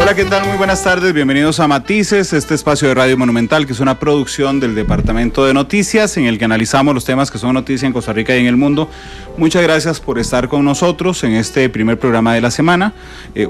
Hola, ¿qué tal? Muy buenas tardes, bienvenidos a Matices, este espacio de Radio Monumental, que es una producción del Departamento de Noticias, en el que analizamos los temas que son noticia en Costa Rica y en el mundo. Muchas gracias por estar con nosotros en este primer programa de la semana,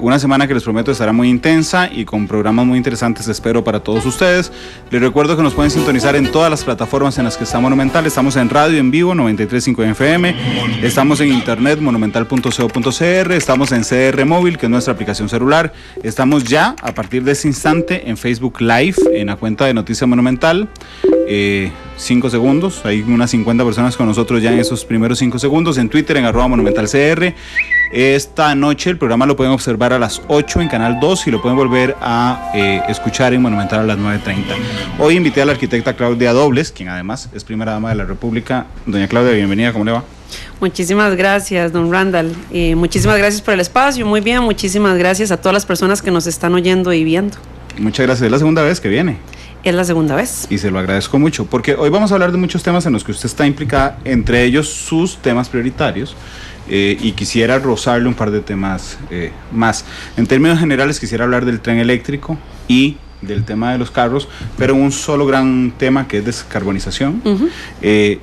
una semana que les prometo estará muy intensa y con programas muy interesantes, espero, para todos ustedes. Les recuerdo que nos pueden sintonizar en todas las plataformas en las que está Monumental. Estamos en radio en vivo, 93.5 FM, estamos en internet, monumental.co.cr, estamos en CR Móvil, que es nuestra aplicación celular, estamos ya a partir de este instante en Facebook Live, en la cuenta de Noticia Monumental. 5 segundos, hay unas 50 personas con nosotros ya en esos primeros 5 segundos, en Twitter en @monumentalcr. Esta noche el programa lo pueden observar a las 8 en Canal 2 y lo pueden volver a escuchar en Monumental a las 9:30. Hoy invité a la arquitecta Claudia Dobles, quien además es primera dama de la República. Doña Claudia, bienvenida, ¿cómo le va? Muchísimas gracias, don Randall. Muchísimas gracias por el espacio. Muy bien, muchísimas gracias a todas las personas que nos están oyendo y viendo. Muchas gracias. Es la segunda vez que viene. Es la segunda vez. Y se lo agradezco mucho, porque hoy vamos a hablar de muchos temas en los que usted está implicada, entre ellos sus temas prioritarios, y quisiera rozarle un par de temas más. En términos generales quisiera hablar del tren eléctrico y del tema de los carros, pero un solo gran tema que es descarbonización.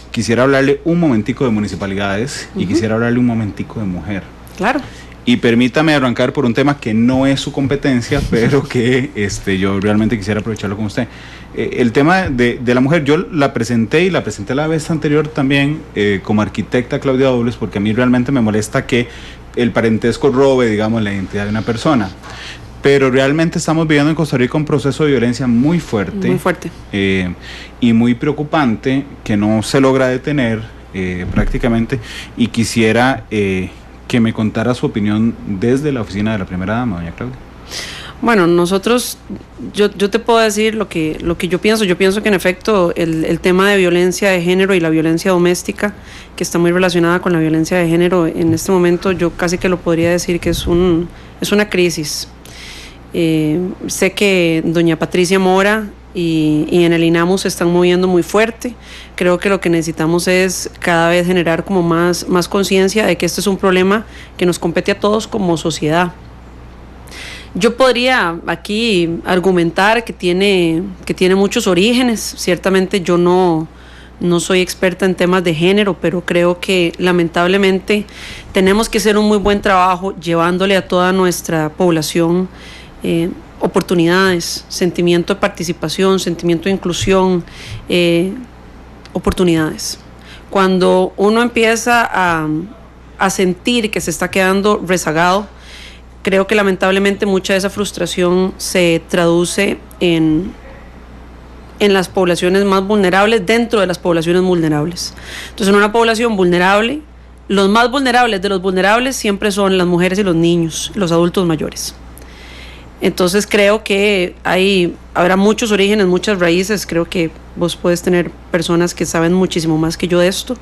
Quisiera hablarle un momentico de municipalidades y quisiera hablarle un momentico de mujer. Claro. Y permítame arrancar por un tema que no es su competencia, pero que yo realmente quisiera aprovecharlo con usted. El tema de la mujer, yo la presenté y la presenté la vez anterior también como arquitecta Claudia Dobles, porque a mí realmente me molesta que el parentesco robe, digamos, la identidad de una persona. Pero realmente estamos viviendo en Costa Rica un proceso de violencia muy fuerte. Muy fuerte. Y muy preocupante, que no se logra detener prácticamente, y quisiera que me contara su opinión desde la oficina de la primera dama, doña Claudia. Bueno, nosotros, yo te puedo decir lo que yo pienso. Yo pienso que en efecto el tema de violencia de género y la violencia doméstica, que está muy relacionada con la violencia de género, en este momento yo casi que lo podría decir que es una crisis. Sé que doña Patricia Mora y en el INAMU se están moviendo muy fuerte. Creo que lo que necesitamos es cada vez generar como más conciencia de que este es un problema que nos compete a todos como sociedad. Yo podría aquí argumentar que tiene muchos orígenes. Ciertamente yo no soy experta en temas de género, pero creo que lamentablemente tenemos que hacer un muy buen trabajo llevándole a toda nuestra población oportunidades, sentimiento de participación, sentimiento de inclusión, oportunidades. Cuando uno empieza a sentir que se está quedando rezagado, creo que lamentablemente mucha de esa frustración se traduce en las poblaciones más vulnerables, dentro de las poblaciones vulnerables. Entonces, en una población vulnerable, los más vulnerables de los vulnerables siempre son las mujeres y los niños, los adultos mayores. Entonces creo que habrá muchos orígenes, muchas raíces. Creo que vos puedes tener personas que saben muchísimo más que yo de esto.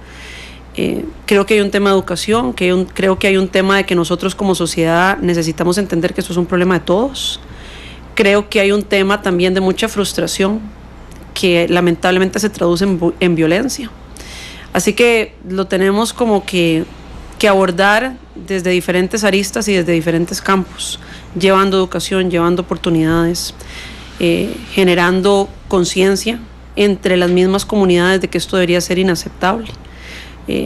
Creo que hay un tema de educación, creo que hay un tema de que nosotros como sociedad necesitamos entender que esto es un problema de todos. Creo que hay un tema también de mucha frustración que lamentablemente se traduce en violencia. Así que lo tenemos como que abordar desde diferentes aristas y desde diferentes campos, llevando educación, llevando oportunidades, generando conciencia entre las mismas comunidades de que esto debería ser inaceptable.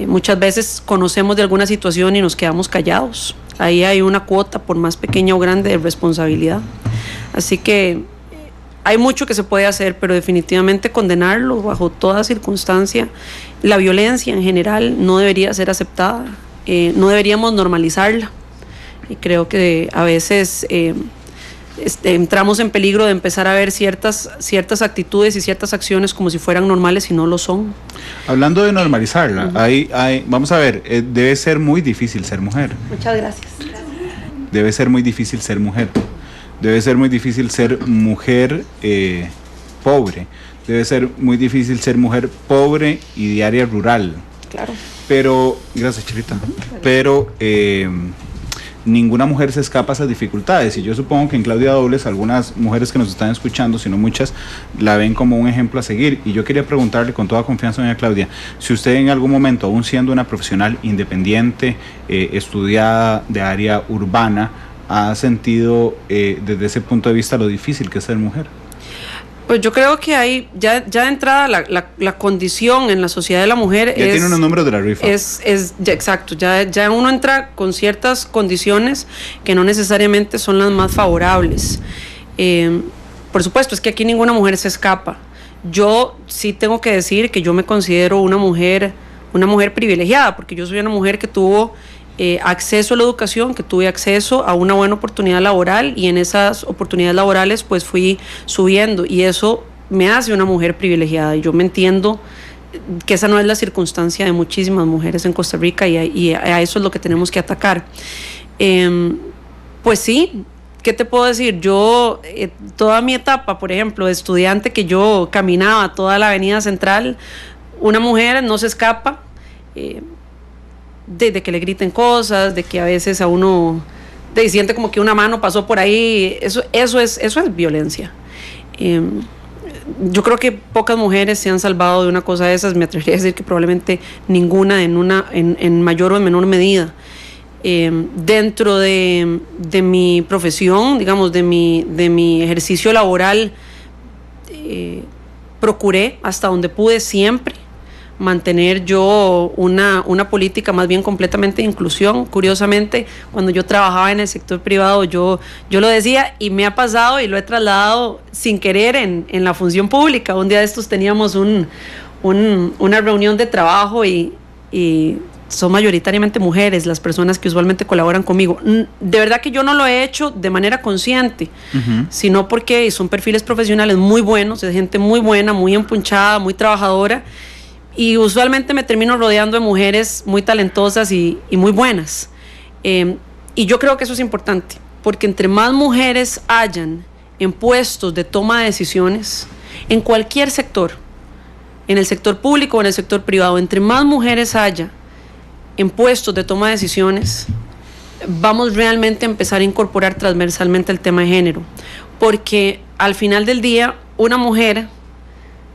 Muchas veces conocemos de alguna situación y nos quedamos callados. Ahí hay una cuota, por más pequeña o grande, de responsabilidad. Así que hay mucho que se puede hacer, pero definitivamente condenarlo bajo toda circunstancia. La violencia en general no debería ser aceptada, no deberíamos normalizarla. Y creo que a veces entramos en peligro de empezar a ver ciertas actitudes y ciertas acciones como si fueran normales y no lo son. Hablando de normalizarla, vamos a ver, debe ser muy difícil ser mujer. Muchas gracias. Debe ser muy difícil ser mujer. Debe ser muy difícil ser mujer pobre. Debe ser muy difícil ser mujer pobre y de área rural. Claro. Pero, gracias, Chilita. Pero ninguna mujer se escapa a esas dificultades, y yo supongo que en Claudia Dobles algunas mujeres que nos están escuchando, si no muchas, la ven como un ejemplo a seguir. Y yo quería preguntarle con toda confianza, doña Claudia, si usted en algún momento, aún siendo una profesional independiente, estudiada de área urbana, ha sentido desde ese punto de vista lo difícil que es ser mujer? Pues yo creo que ahí, ya de entrada, la condición en la sociedad de la mujer ya tiene unos números de la rifa. Ya, exacto, ya uno entra con ciertas condiciones que no necesariamente son las más favorables. Por supuesto, es que aquí ninguna mujer se escapa. Yo sí tengo que decir que yo me considero una mujer privilegiada, porque yo soy una mujer que tuvo acceso a la educación, que tuve acceso a una buena oportunidad laboral, y en esas oportunidades laborales pues fui subiendo, y eso me hace una mujer privilegiada. Y yo me entiendo que esa no es la circunstancia de muchísimas mujeres en Costa Rica, y a eso es lo que tenemos que atacar. Pues sí, ¿qué te puedo decir? Yo, toda mi etapa, por ejemplo, de estudiante, que yo caminaba toda la avenida central, una mujer no se escapa de que le griten cosas, de que a veces a uno siente como que una mano pasó por ahí. Eso es violencia. Yo creo que pocas mujeres se han salvado de una cosa de esas. Me atrevería a decir que probablemente ninguna en mayor o en menor medida. Dentro de mi profesión, digamos, de mi ejercicio laboral, procuré hasta donde pude siempre mantener yo una política más bien completamente de inclusión. Curiosamente, cuando yo trabajaba en el sector privado, yo lo decía, y me ha pasado y lo he trasladado sin querer en la función pública. Un día de estos teníamos una reunión de trabajo y son mayoritariamente mujeres las personas que usualmente colaboran conmigo. De verdad que yo no lo he hecho de manera consciente, sino porque son perfiles profesionales muy buenos, es gente muy buena, muy empunchada, muy trabajadora, y usualmente me termino rodeando de mujeres muy talentosas y muy buenas. Y yo creo que eso es importante, porque entre más mujeres hayan en puestos de toma de decisiones, en cualquier sector, en el sector público o en el sector privado, entre más mujeres haya en puestos de toma de decisiones, vamos realmente a empezar a incorporar transversalmente el tema de género, porque al final del día una mujer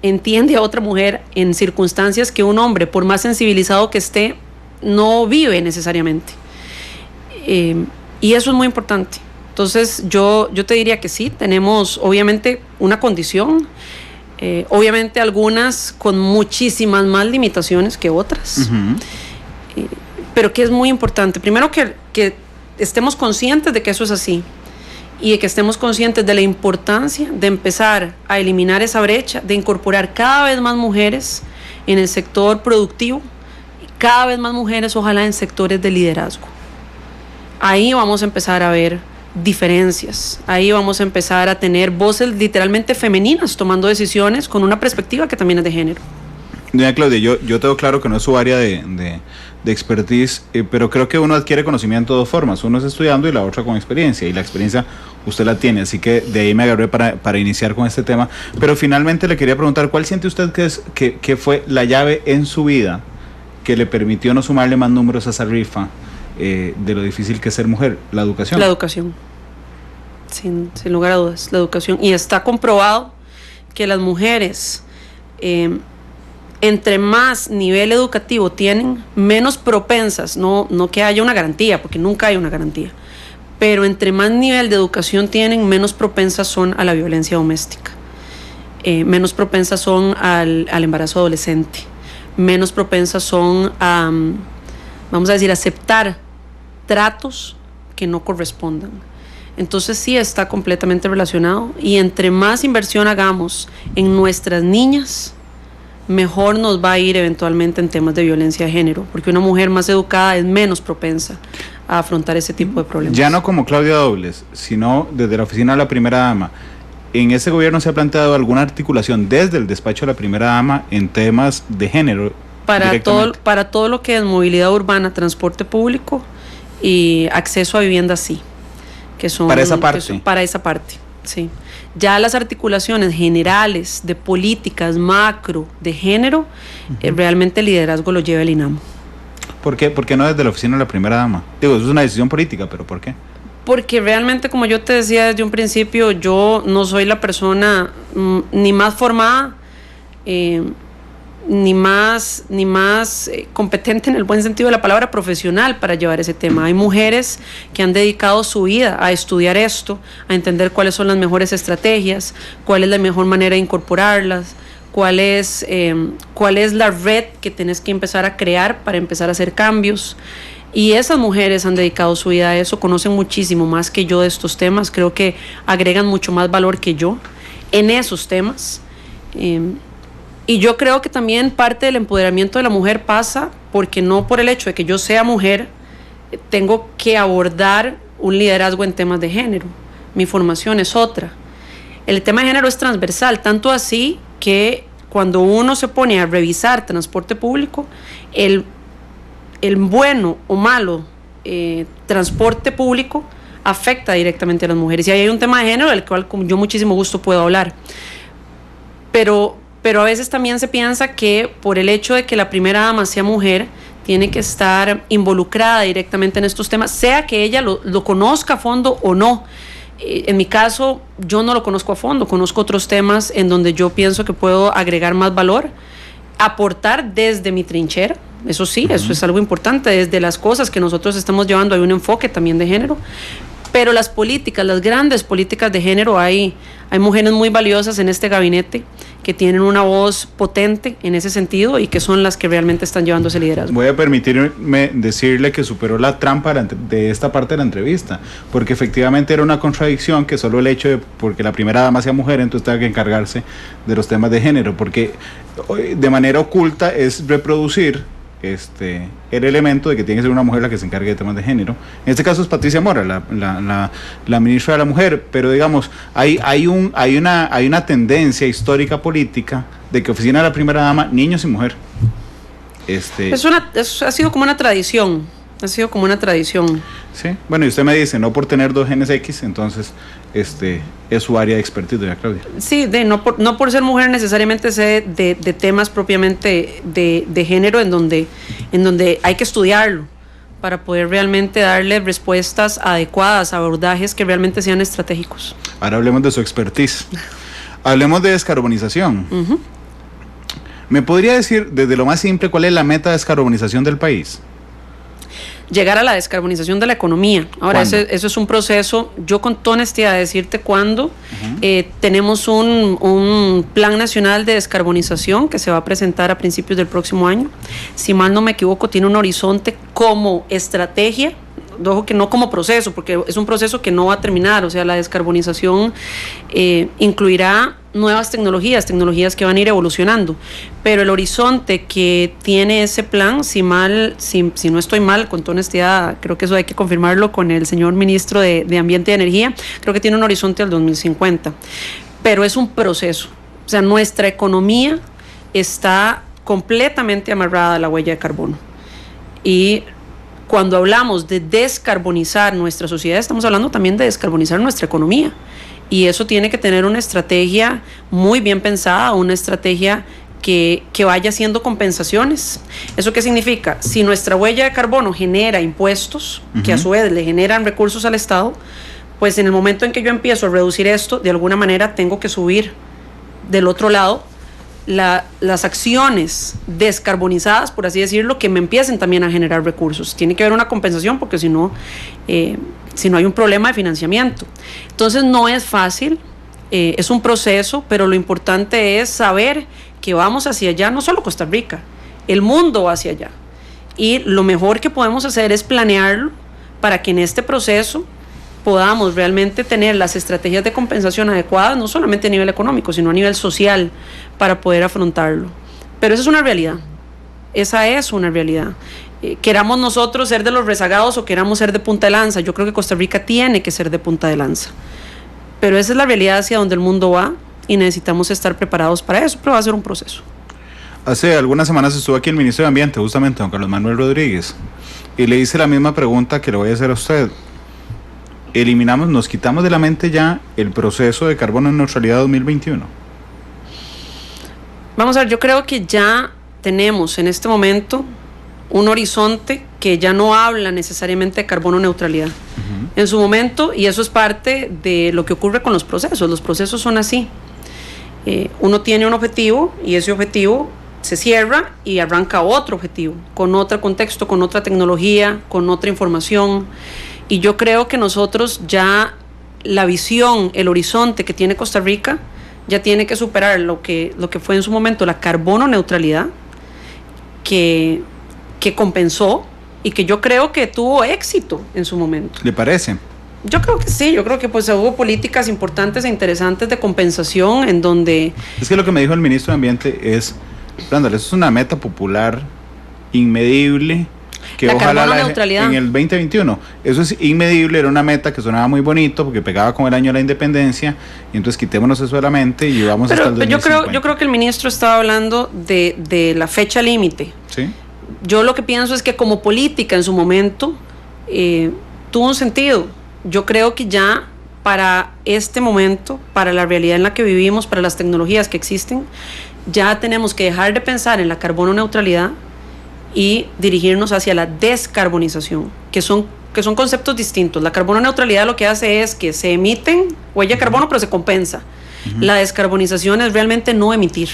entiende a otra mujer en circunstancias que un hombre, por más sensibilizado que esté, no vive necesariamente, y eso es muy importante. Entonces yo te diría que sí, tenemos obviamente una condición, obviamente algunas con muchísimas más limitaciones que otras, pero que es muy importante, primero que estemos conscientes de que eso es así, y de que estemos conscientes de la importancia de empezar a eliminar esa brecha, de incorporar cada vez más mujeres en el sector productivo, cada vez más mujeres ojalá en sectores de liderazgo. Ahí vamos a empezar a ver diferencias, ahí vamos a empezar a tener voces literalmente femeninas tomando decisiones con una perspectiva que también es de género. Doña Claudia, yo tengo claro que no es su área de expertise, pero creo que uno adquiere conocimiento de dos formas. Uno es estudiando y la otra con experiencia, y la experiencia usted la tiene, así que de ahí me agarré para iniciar con este tema. Pero finalmente le quería preguntar, ¿cuál siente usted que fue la llave en su vida que le permitió no sumarle más números a esa rifa de lo difícil que es ser mujer? La educación. La educación, sin lugar a dudas, la educación. Y está comprobado que las mujeres, entre más nivel educativo tienen, menos propensas, no que haya una garantía, porque nunca hay una garantía, pero entre más nivel de educación tienen, menos propensas son a la violencia doméstica, menos propensas son al embarazo adolescente, menos propensas son a, vamos a decir, aceptar tratos que no correspondan. Entonces sí está completamente relacionado, y entre más inversión hagamos en nuestras niñas, mejor nos va a ir eventualmente en temas de violencia de género, porque una mujer más educada es menos propensa a afrontar ese tipo de problemas. Ya no como Claudia Dobles, sino desde la oficina de la primera dama. ¿En ese gobierno se ha planteado alguna articulación desde el despacho de la primera dama en temas de género? Para todo lo que es movilidad urbana, transporte público y acceso a vivienda, sí. Que son, para esa parte. Para esa parte, sí. Ya las articulaciones generales de políticas macro de género, realmente el liderazgo lo lleva el INAMO. ¿Por qué? ¿Por qué no desde la oficina de la primera dama? Digo, eso es una decisión política, pero ¿por qué? Porque realmente, como yo te decía desde un principio, yo no soy la persona ni más formada, ni más competente en el buen sentido de la palabra profesional para llevar ese tema. Hay mujeres que han dedicado su vida a estudiar esto, a entender cuáles son las mejores estrategias, cuál es la mejor manera de incorporarlas, cuál es la red que tenés que empezar a crear para empezar a hacer cambios. Y esas mujeres han dedicado su vida a eso, conocen muchísimo más que yo de estos temas, creo que agregan mucho más valor que yo en esos temas. Y yo creo que también parte del empoderamiento de la mujer pasa porque no por el hecho de que yo sea mujer tengo que abordar un liderazgo en temas de género. Mi formación es otra. El tema de género es transversal, tanto así que cuando uno se pone a revisar transporte público, el bueno o malo transporte público afecta directamente a las mujeres. Y ahí hay un tema de género del cual con yo muchísimo gusto puedo hablar. Pero a veces también se piensa que por el hecho de que la primera dama sea mujer, tiene que estar involucrada directamente en estos temas, sea que ella lo conozca a fondo o no. En mi caso, yo no lo conozco a fondo, conozco otros temas en donde yo pienso que puedo agregar más valor, aportar desde mi trinchera, eso sí, eso es algo importante, desde las cosas que nosotros estamos llevando hay un enfoque también de género, pero las políticas, las grandes políticas de género, hay mujeres muy valiosas en este gabinete que tienen una voz potente en ese sentido y que son las que realmente están llevando ese liderazgo. Voy a permitirme decirle que superó la trampa de esta parte de la entrevista, porque efectivamente era una contradicción que solo el hecho de porque la primera dama sea mujer, entonces tenga que encargarse de los temas de género, porque de manera oculta es reproducir el elemento de que tiene que ser una mujer la que se encargue de temas de género. En este caso es Patricia Mora, la ministra de la Mujer, pero digamos, hay una tendencia histórica política de que oficina de la primera dama, niños y mujer. Ha sido como una tradición. Sí, bueno, y usted me dice, no por tener 2 genes X, entonces es su área de expertise, doña Claudia. Sí, no por ser mujer necesariamente sé de temas propiamente de género en donde hay que estudiarlo para poder realmente darle respuestas adecuadas, abordajes que realmente sean estratégicos. Ahora hablemos de su expertise. Hablemos de descarbonización. Uh-huh. ¿Me podría decir desde lo más simple cuál es la meta de descarbonización del país? Llegar a la descarbonización de la economía. Ahora, eso es un proceso, yo con toda honestidad decirte cuándo. Tenemos un plan nacional de descarbonización que se va a presentar a principios del próximo año. Si mal no me equivoco, tiene un horizonte como estrategia, ojo que no como proceso, porque es un proceso que no va a terminar. O sea, la descarbonización incluirá nuevas tecnologías que van a ir evolucionando, pero el horizonte que tiene ese plan, si no estoy mal, con toda honestidad, creo que eso hay que confirmarlo con el señor ministro de Ambiente y Energía, creo que tiene un horizonte al 2050, pero es un proceso. O sea, nuestra economía está completamente amarrada a la huella de carbono, y cuando hablamos de descarbonizar nuestra sociedad, estamos hablando también de descarbonizar nuestra economía. Y eso tiene que tener una estrategia muy bien pensada, una estrategia que vaya haciendo compensaciones. ¿Eso qué significa? Si nuestra huella de carbono genera impuestos, que a su vez le generan recursos al Estado, pues en el momento en que yo empiezo a reducir esto, de alguna manera tengo que subir del otro lado las acciones descarbonizadas, por así decirlo, que me empiecen también a generar recursos. Tiene que haber una compensación porque si no hay un problema de financiamiento. Entonces no es fácil, es un proceso, pero lo importante es saber que vamos hacia allá, no solo Costa Rica, el mundo va hacia allá. Y lo mejor que podemos hacer es planearlo para que en este proceso podamos realmente tener las estrategias de compensación adecuadas, no solamente a nivel económico, sino a nivel social, para poder afrontarlo. Pero esa es una realidad, queramos nosotros ser de los rezagados o queramos ser de punta de lanza. Yo creo que Costa Rica tiene que ser de punta de lanza, pero esa es la realidad hacia donde el mundo va y necesitamos estar preparados para eso, pero va a ser un proceso. Hace algunas semanas estuvo aquí el ministro de Ambiente, justamente don Carlos Manuel Rodríguez, y le hice la misma pregunta que le voy a hacer a usted. Nos quitamos de la mente ya el proceso de carbono en neutralidad 2021. Vamos a ver, yo creo que ya tenemos en este momento un horizonte que ya no habla necesariamente de carbono neutralidad. En su momento, y eso es parte de lo que ocurre con los procesos son así. Uno tiene un objetivo y ese objetivo se cierra y arranca otro objetivo, con otro contexto, con otra tecnología, con otra información. Y yo creo que nosotros ya la visión, el horizonte que tiene Costa Rica ya tiene que superar lo que fue en su momento la carbono neutralidad, que compensó y que yo creo que tuvo éxito en su momento. ¿Le parece? Yo creo que sí, yo creo que pues hubo políticas importantes e interesantes de compensación en donde... Es que lo que me dijo el ministro de Ambiente es, Randall, eso es una meta popular inmedible, que la ojalá carbono neutralidad en el 2021, eso es inmedible, era una meta que sonaba muy bonito porque pegaba con el año de la independencia, y entonces quitémonos eso de la mente y vamos hasta el 2050. Yo creo que el ministro estaba hablando de la fecha límite. ¿Sí? Yo lo que pienso es que como política en su momento tuvo un sentido. Yo creo que ya para este momento, para la realidad en la que vivimos, para las tecnologías que existen, ya tenemos que dejar de pensar en la carbono neutralidad y dirigirnos hacia la descarbonización, que son conceptos distintos. La carbono neutralidad lo que hace es que se emiten huella de carbono, pero se compensa. La descarbonización es realmente no emitir,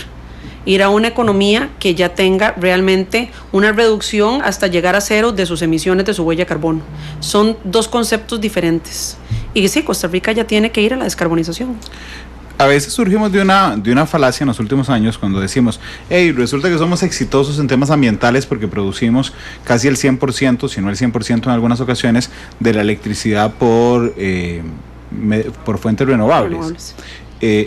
ir a una economía que ya tenga realmente una reducción hasta llegar a cero de sus emisiones de su huella de carbono. Son dos conceptos diferentes. Y sí, Costa Rica ya tiene que ir a la descarbonización. A veces surgimos de una falacia en los últimos años cuando decimos, hey, resulta que somos exitosos en temas ambientales porque producimos casi el 100%, si no el 100% en algunas ocasiones, de la electricidad por fuentes renovables.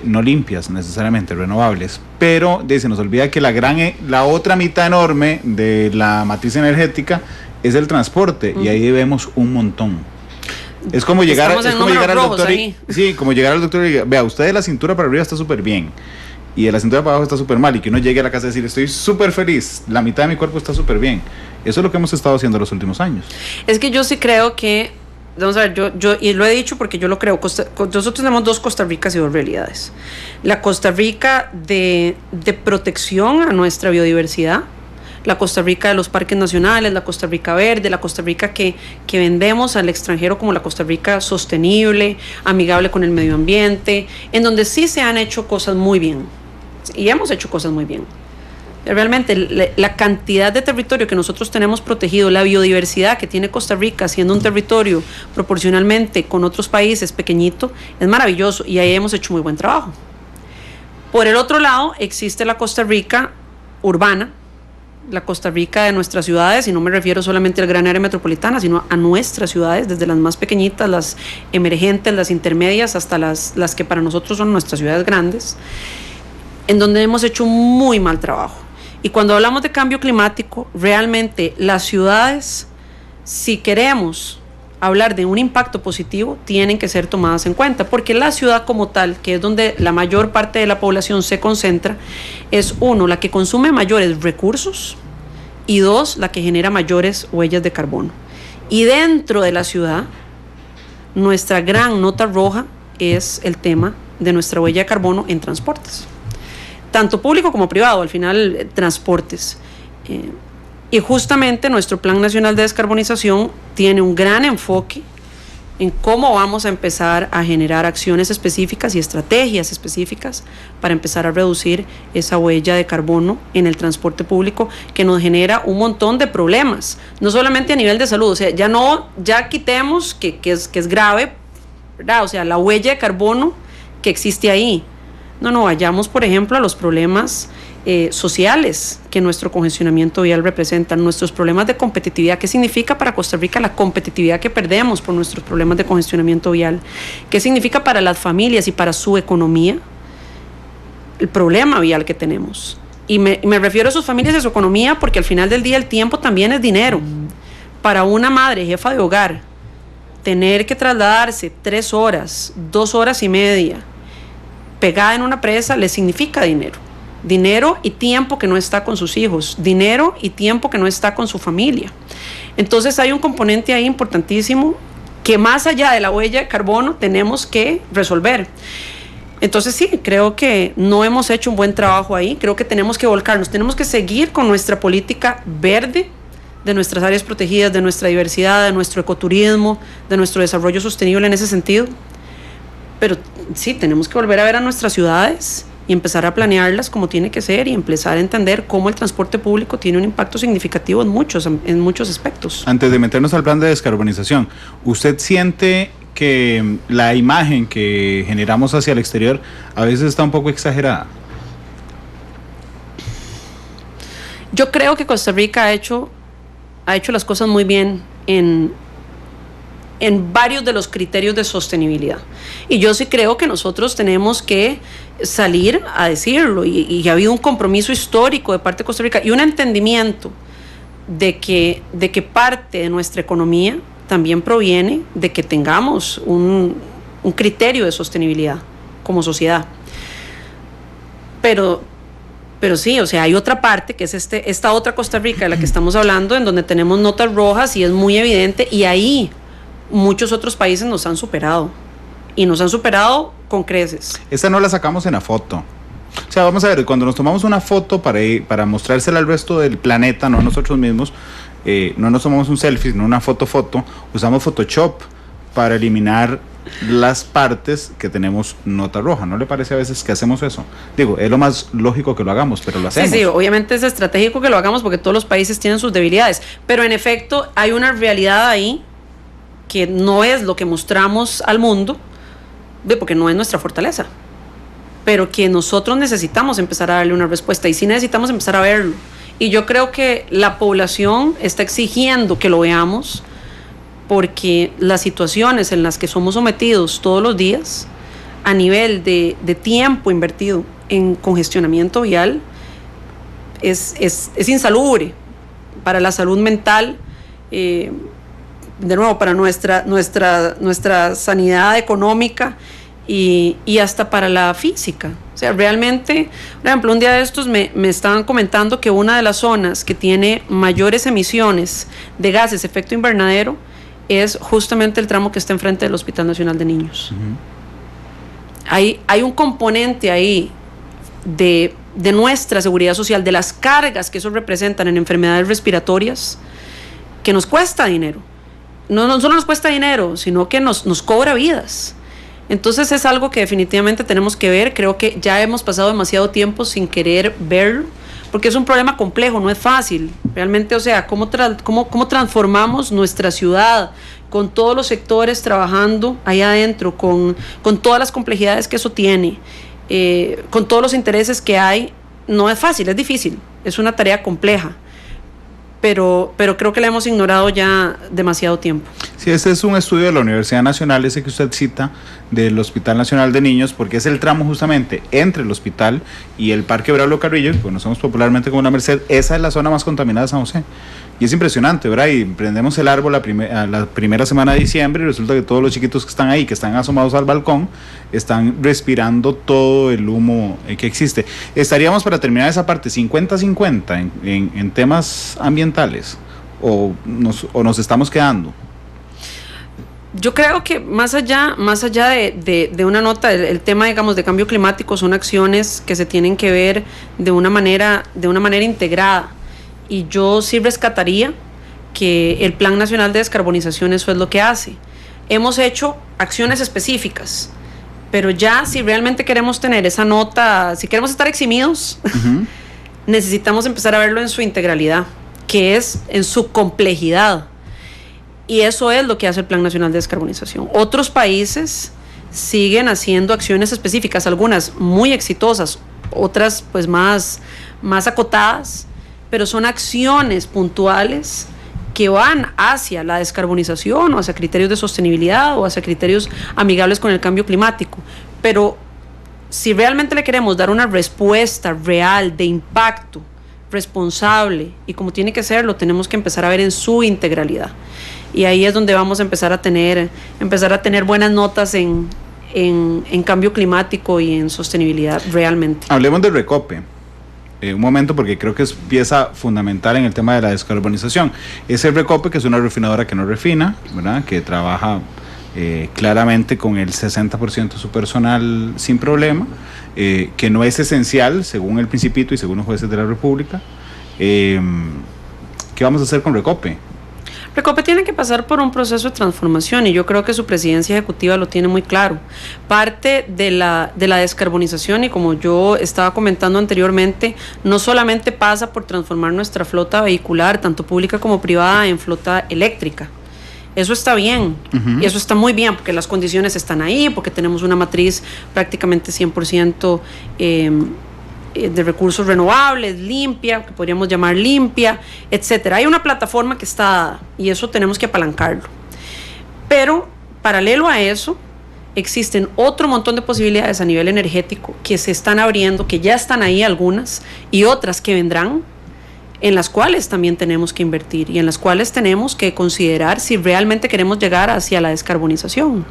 No limpias necesariamente, renovables, pero se nos olvida que la otra mitad enorme de la matriz energética es el transporte, y ahí debemos un montón. Es como llegar al doctor como llegar al doctor y diga, vea, usted de la cintura para arriba está súper bien y de la cintura para abajo está súper mal, y que uno llegue a la casa y decir, estoy súper feliz, la mitad de mi cuerpo está súper bien. Eso es lo que hemos estado haciendo los últimos años. Es que yo sí creo que, vamos a ver, yo y lo he dicho porque yo lo creo, nosotros tenemos dos Costa Ricas y dos realidades. La Costa Rica de protección a nuestra biodiversidad, la Costa Rica de los parques nacionales, la Costa Rica verde, la Costa Rica que vendemos al extranjero como la Costa Rica sostenible, amigable con el medio ambiente, en donde sí se han hecho cosas muy bien, y hemos hecho cosas muy bien. Realmente la cantidad de territorio que nosotros tenemos protegido, la biodiversidad que tiene Costa Rica, siendo un territorio proporcionalmente con otros países pequeñito, es maravilloso, y ahí hemos hecho muy buen trabajo. Por el otro lado, existe la Costa Rica urbana, la Costa Rica de nuestras ciudades, y no me refiero solamente al gran área metropolitana, sino a nuestras ciudades, desde las más pequeñitas, las emergentes, las intermedias, hasta las que para nosotros son nuestras ciudades grandes, en donde hemos hecho muy mal trabajo. Y cuando hablamos de cambio climático, realmente las ciudades, si queremos hablar de un impacto positivo, tienen que ser tomadas en cuenta, porque la ciudad como tal, que es donde la mayor parte de la población se concentra, es uno, la que consume mayores recursos, y dos, la que genera mayores huellas de carbono. Y dentro de la ciudad, nuestra gran nota roja es el tema de nuestra huella de carbono en transportes, tanto público como privado, al final transportes. Y justamente nuestro Plan Nacional de Descarbonización tiene un gran enfoque en cómo vamos a empezar a generar acciones específicas y estrategias específicas para empezar a reducir esa huella de carbono en el transporte público, que nos genera un montón de problemas, no solamente a nivel de salud, o sea, ya quitemos que es grave, ¿verdad? O sea, la huella de carbono que existe ahí. No vayamos, por ejemplo, a los problemas sociales que nuestro congestionamiento vial representa, nuestros problemas de competitividad. ¿Qué significa para Costa Rica la competitividad que perdemos por nuestros problemas de congestionamiento vial? ¿Qué significa para las familias y para su economía el problema vial que tenemos? Y me refiero a sus familias y a su economía porque al final del día el tiempo también es dinero. Para una madre, jefa de hogar, tener que trasladarse 3 horas, 2 horas y media pegada en una presa le significa dinero. Dinero y tiempo que no está con sus hijos, dinero y tiempo que no está con su familia. Entonces hay un componente ahí importantísimo que más allá de la huella de carbono tenemos que resolver. Entonces sí, creo que no hemos hecho un buen trabajo ahí, creo que tenemos que volcarnos, tenemos que seguir con nuestra política verde, de nuestras áreas protegidas, de nuestra diversidad, de nuestro ecoturismo, de nuestro desarrollo sostenible en ese sentido. Pero sí, tenemos que volver a ver a nuestras ciudades y empezar a planearlas como tiene que ser y empezar a entender cómo el transporte público tiene un impacto significativo en muchos aspectos. Antes de meternos al plan de descarbonización, ¿usted siente que la imagen que generamos hacia el exterior a veces está un poco exagerada? Yo creo que Costa Rica ha hecho las cosas muy bien en varios de los criterios de sostenibilidad. Y yo sí creo que nosotros tenemos que salir a decirlo, y ha habido un compromiso histórico de parte de Costa Rica y un entendimiento de que parte de nuestra economía también proviene de que tengamos un criterio de sostenibilidad como sociedad. Pero sí, o sea, hay otra parte que es esta otra Costa Rica de la que estamos hablando, en donde tenemos notas rojas y es muy evidente, y ahí muchos otros países nos han superado, y nos han superado con creces. Esta no la sacamos en la foto. O sea, vamos a ver, cuando nos tomamos una foto para mostrársela al resto del planeta, no a nosotros mismos, no nos tomamos un selfie, sino una foto, usamos Photoshop para eliminar las partes que tenemos nota roja. ¿No le parece a veces que hacemos eso? Digo, es lo más lógico que lo hagamos, pero lo hacemos. Sí, obviamente es estratégico que lo hagamos porque todos los países tienen sus debilidades, pero en efecto hay una realidad ahí que no es lo que mostramos al mundo, porque no es nuestra fortaleza, pero que nosotros necesitamos empezar a darle una respuesta, y sí necesitamos empezar a verlo. Y yo creo que la población está exigiendo que lo veamos, porque las situaciones en las que somos sometidos todos los días, a nivel de tiempo invertido en congestionamiento vial, es insalubre para la salud mental, de nuevo, para nuestra sanidad económica y hasta para la física. O sea, realmente, por ejemplo, un día de estos me estaban comentando que una de las zonas que tiene mayores emisiones de gases efecto invernadero es justamente el tramo que está enfrente del Hospital Nacional de Niños. Uh-huh. Hay un componente ahí de nuestra seguridad social, de las cargas que eso representan en enfermedades respiratorias, que nos cuesta dinero. No solo nos cuesta dinero, sino que nos cobra vidas. Entonces es algo que definitivamente tenemos que ver. Creo que ya hemos pasado demasiado tiempo sin querer verlo, porque es un problema complejo, no es fácil. Realmente, o sea, ¿cómo transformamos nuestra ciudad con todos los sectores trabajando ahí adentro, con todas las complejidades que eso tiene, con todos los intereses que hay? No es fácil, es difícil, es una tarea compleja. Pero creo que la hemos ignorado ya demasiado tiempo. Sí, este es un estudio de la Universidad Nacional, ese que usted cita, del Hospital Nacional de Niños, porque es el tramo justamente entre el hospital y el Parque Braulio Carrillo, que conocemos popularmente como La Merced. Esa es la zona más contaminada de San José. Y es impresionante, ¿verdad? Y prendemos el árbol la primera semana de diciembre y resulta que todos los chiquitos que están ahí, que están asomados al balcón, están respirando todo el humo que existe. Estaríamos, para terminar esa parte, 50-50 en temas ambientales, o nos estamos quedando. Yo creo que más allá de una nota, el tema, digamos, de cambio climático son acciones que se tienen que ver de una manera integrada. Y yo sí rescataría que el Plan Nacional de Descarbonización eso es lo que hace. Hemos hecho acciones específicas, pero ya si realmente queremos tener esa nota, si queremos estar eximidos, uh-huh, necesitamos empezar a verlo en su integralidad, que es en su complejidad. Y eso es lo que hace el Plan Nacional de Descarbonización. Otros países siguen haciendo acciones específicas, algunas muy exitosas, otras pues más acotadas, pero son acciones puntuales que van hacia la descarbonización o hacia criterios de sostenibilidad o hacia criterios amigables con el cambio climático. Pero si realmente le queremos dar una respuesta real, de impacto, responsable y como tiene que ser, lo tenemos que empezar a ver en su integralidad. Y ahí es donde vamos a empezar a tener buenas notas en cambio climático y en sostenibilidad realmente. Hablemos del Recope. Un momento, porque creo que es pieza fundamental en el tema de la descarbonización. Es el Recope, que es una refinadora que no refina, ¿verdad? Que trabaja claramente con el 60% de su personal sin problema, que no es esencial según el Principito y según los jueces de la República. ¿Qué vamos a hacer con Recope? Recope tiene que pasar por un proceso de transformación y yo creo que su presidencia ejecutiva lo tiene muy claro. Parte de la descarbonización, y como yo estaba comentando anteriormente, no solamente pasa por transformar nuestra flota vehicular, tanto pública como privada, en flota eléctrica. Eso está bien, y eso está muy bien porque las condiciones están ahí, porque tenemos una matriz prácticamente 100% de recursos renovables, limpia, que podríamos llamar limpia, etcétera. Hay una plataforma que está dada y eso tenemos que apalancarlo. Pero paralelo a eso, existen otro montón de posibilidades a nivel energético que se están abriendo, que ya están ahí algunas y otras que vendrán, en las cuales también tenemos que invertir y en las cuales tenemos que considerar si realmente queremos llegar hacia la descarbonización.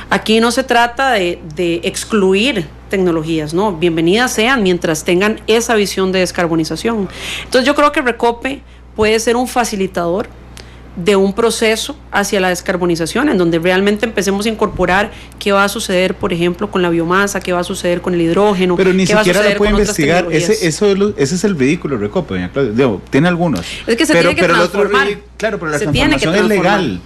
Aquí no se trata de excluir tecnologías, ¿no? Bienvenidas sean mientras tengan esa visión de descarbonización. Entonces yo creo que Recope puede ser un facilitador de un proceso hacia la descarbonización, en donde realmente empecemos a incorporar qué va a suceder, por ejemplo, con la biomasa, qué va a suceder con el hidrógeno. Pero ni siquiera lo puede investigar. Ese es el vehículo Recope, doña Claudia. Digo, tiene algunos. Es que se tiene que transformar. Claro, pero la transformación es legal.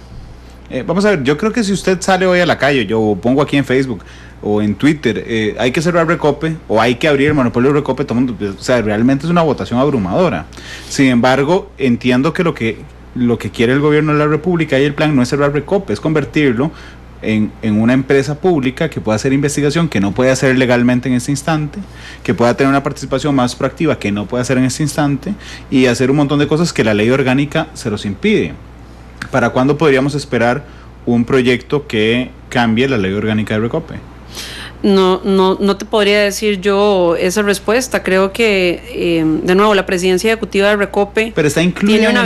Vamos a ver, yo creo que si usted sale hoy a la calle, yo pongo aquí en Facebook o en Twitter, hay que cerrar Recope o hay que abrir el monopolio de Recope, todo el mundo, o sea, realmente es una votación abrumadora. Sin embargo, entiendo que lo que quiere el gobierno de la República y el plan no es cerrar Recope, es convertirlo en una empresa pública que pueda hacer investigación que no puede hacer legalmente en este instante, que pueda tener una participación más proactiva que no puede hacer en este instante y hacer un montón de cosas que la ley orgánica se los impide. ¿Para cuándo podríamos esperar un proyecto que cambie la ley orgánica de Recope? No te podría decir yo esa respuesta. Creo que, de nuevo, la presidencia ejecutiva de Recope tiene una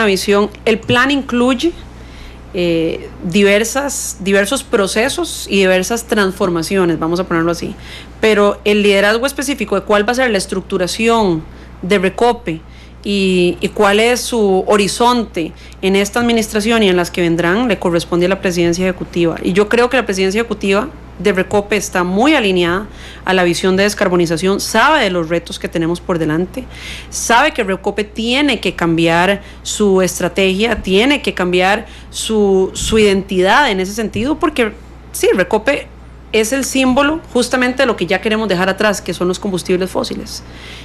visión. El plan incluye diversos procesos y diversas transformaciones, vamos a ponerlo así. Pero el liderazgo específico de cuál va a ser la estructuración de Recope y cuál es su horizonte en esta administración y en las que vendrán, le corresponde a la presidencia ejecutiva. Y yo creo que la presidencia ejecutiva de Recope está muy alineada a la visión de descarbonización, sabe de los retos que tenemos por delante, sabe que Recope tiene que cambiar su estrategia, tiene que cambiar su identidad en ese sentido, porque sí, Recope es el símbolo justamente de lo que ya queremos dejar atrás, que son los combustibles fósiles,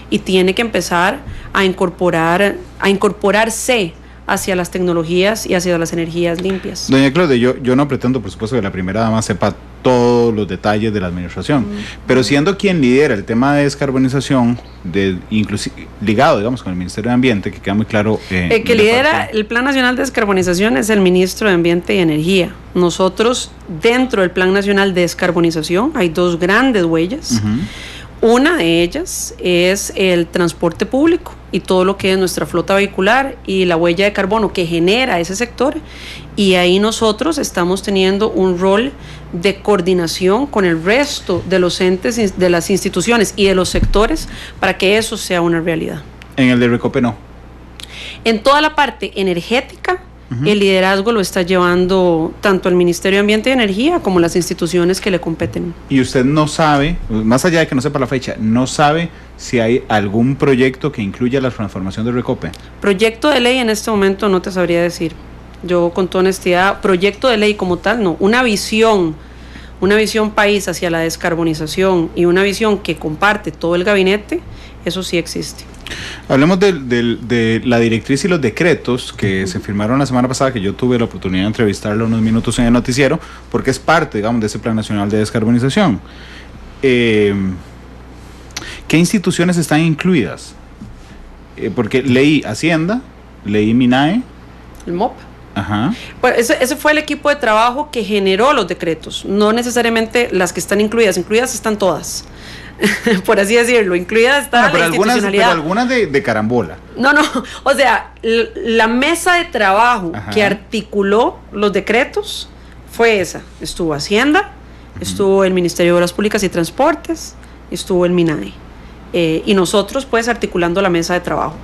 y tiene que empezar a incorporarse hacia las tecnologías y hacia las energías limpias. Doña Claudia, yo no pretendo, por supuesto, que la primera dama sepa todos los detalles de la administración, pero siendo quien lidera el tema de descarbonización, inclusive ligado, digamos, con el Ministerio de Ambiente, que queda muy claro. El que lidera el Plan Nacional de Descarbonización es el Ministro de Ambiente y Energía. Nosotros, dentro del Plan Nacional de Descarbonización, hay dos grandes huellas. Una de ellas es el transporte público y todo lo que es nuestra flota vehicular y la huella de carbono que genera ese sector, y ahí nosotros estamos teniendo un rol de coordinación con el resto de los entes, de las instituciones y de los sectores para que eso sea una realidad. En el de Recope no. En toda la parte energética, el liderazgo lo está llevando tanto el Ministerio de Ambiente y Energía como las instituciones que le competen. Y usted no sabe, más allá de que no sepa la fecha, no sabe si hay algún proyecto que incluya la transformación de Recope. Proyecto de ley en este momento no te sabría decir. Yo, con toda honestidad, proyecto de ley como tal no. Una visión país hacia la descarbonización y una visión que comparte todo el gabinete, eso sí existe. Hablemos de la directriz y los decretos que se firmaron la semana pasada, que yo tuve la oportunidad de entrevistarlo unos minutos en el noticiero, porque es parte, digamos, de ese Plan Nacional de Descarbonización. ¿Qué instituciones están incluidas? Porque leí Hacienda, leí MINAE. El MOP. Ajá. Pues ese fue el equipo de trabajo que generó los decretos, no necesariamente las que están incluidas están todas. Por así decirlo, incluida está la institucionalidad. Pero algunas de carambola. No, o sea, la mesa de trabajo que articuló los decretos fue esa. Estuvo Hacienda, estuvo el Ministerio de Obras Públicas y Transportes, estuvo el MINAE. Y nosotros, pues, articulando la mesa de trabajo.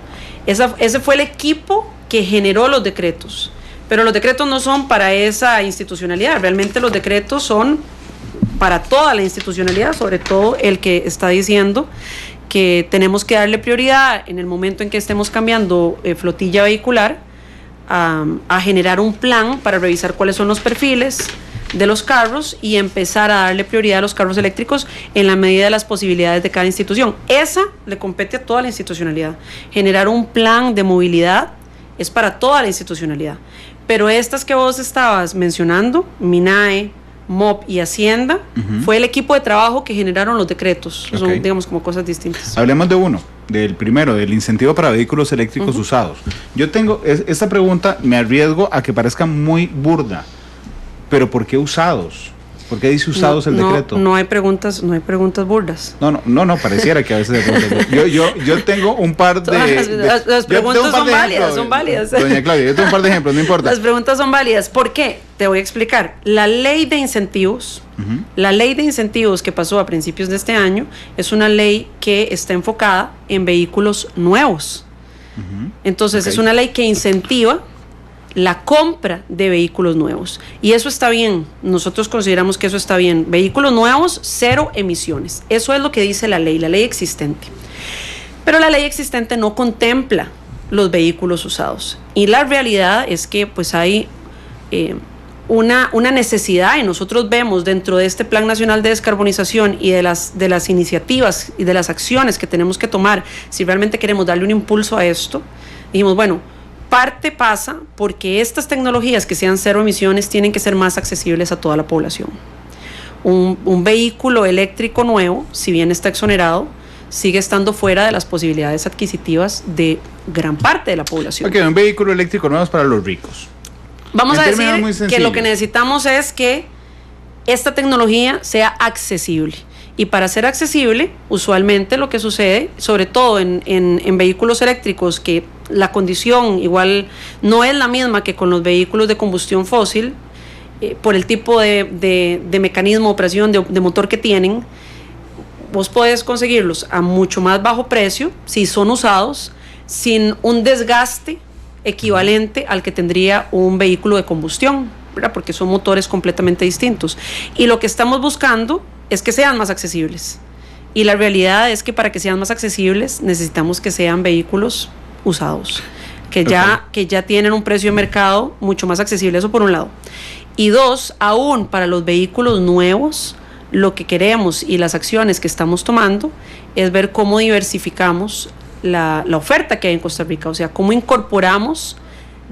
Ese fue el equipo que generó los decretos. Pero los decretos no son para esa institucionalidad, realmente los decretos son para toda la institucionalidad, sobre todo el que está diciendo que tenemos que darle prioridad en el momento en que estemos cambiando flotilla vehicular a generar un plan para revisar cuáles son los perfiles de los carros y empezar a darle prioridad a los carros eléctricos en la medida de las posibilidades de cada institución. Esa le compete a toda la institucionalidad. Generar un plan de movilidad es para toda la institucionalidad. Pero estas que vos estabas mencionando, MINAE, MOP y Hacienda, fue el equipo de trabajo que generaron los decretos. Okay. Son, digamos, como cosas distintas. Hablemos de uno, del primero, del incentivo para vehículos eléctricos usados. Yo tengo, esta pregunta me arriesgo a que parezca muy burda, pero ¿por qué usados? ¿Por qué dice usados el decreto? No hay preguntas burdas. No, pareciera que a veces hay preguntas burdas. Yo tengo un par de... Las preguntas son válidas. Doña Claudia, yo tengo un par de ejemplos, no importa. Las preguntas son válidas. ¿Por qué? Te voy a explicar. La ley de incentivos, que pasó a principios de este año, es una ley que está enfocada en vehículos nuevos. Entonces, es una ley que incentiva la compra de vehículos nuevos. Y eso está bien. Nosotros consideramos que eso está bien. Vehículos nuevos, 0 emisiones. Eso es lo que dice la ley existente. Pero la ley existente no contempla los vehículos usados. Y la realidad es que pues hay una necesidad, y nosotros vemos dentro de este Plan Nacional de Descarbonización y de las iniciativas y de las acciones que tenemos que tomar, si realmente queremos darle un impulso a esto, dijimos, bueno, parte pasa porque estas tecnologías que sean 0 emisiones tienen que ser más accesibles a toda la población. Un vehículo eléctrico nuevo, si bien está exonerado, sigue estando fuera de las posibilidades adquisitivas de gran parte de la población. Ok, un vehículo eléctrico nuevo es para los ricos. Vamos a decir que lo que necesitamos es que esta tecnología sea accesible. Y para ser accesible, usualmente lo que sucede, sobre todo en vehículos eléctricos, que la condición igual no es la misma que con los vehículos de combustión fósil, por el tipo de mecanismo de operación de motor que tienen, vos podés conseguirlos a mucho más bajo precio si son usados, sin un desgaste equivalente al que tendría un vehículo de combustión, ¿verdad? Porque son motores completamente distintos. Y lo que estamos buscando es que sean más accesibles. Y la realidad es que para que sean más accesibles necesitamos que sean vehículos usados, que ya tienen un precio de mercado mucho más accesible, eso por un lado. Y dos, aún para los vehículos nuevos, lo que queremos y las acciones que estamos tomando es ver cómo diversificamos la oferta que hay en Costa Rica, o sea, cómo incorporamos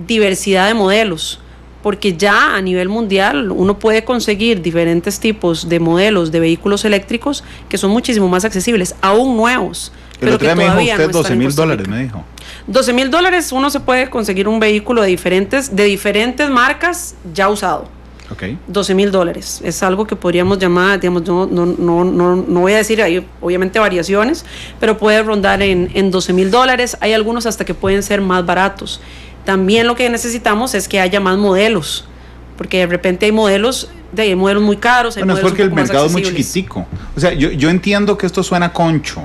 diversidad de modelos, porque ya a nivel mundial uno puede conseguir diferentes tipos de modelos de vehículos eléctricos que son muchísimo más accesibles, aún nuevos. Pero que todavía me dijo usted $12,000, me dijo. $12,000 uno se puede conseguir un vehículo de diferentes marcas ya usado. Okay. $12,000 es algo que podríamos llamar, digamos, no voy a decir, hay obviamente variaciones, pero puede rondar en $12,000. Hay algunos hasta que pueden ser más baratos. También lo que necesitamos es que haya más modelos, porque de repente hay modelos muy caros, hay modelos es porque el mercado es muy chiquitico. O sea, yo entiendo que esto suena concho,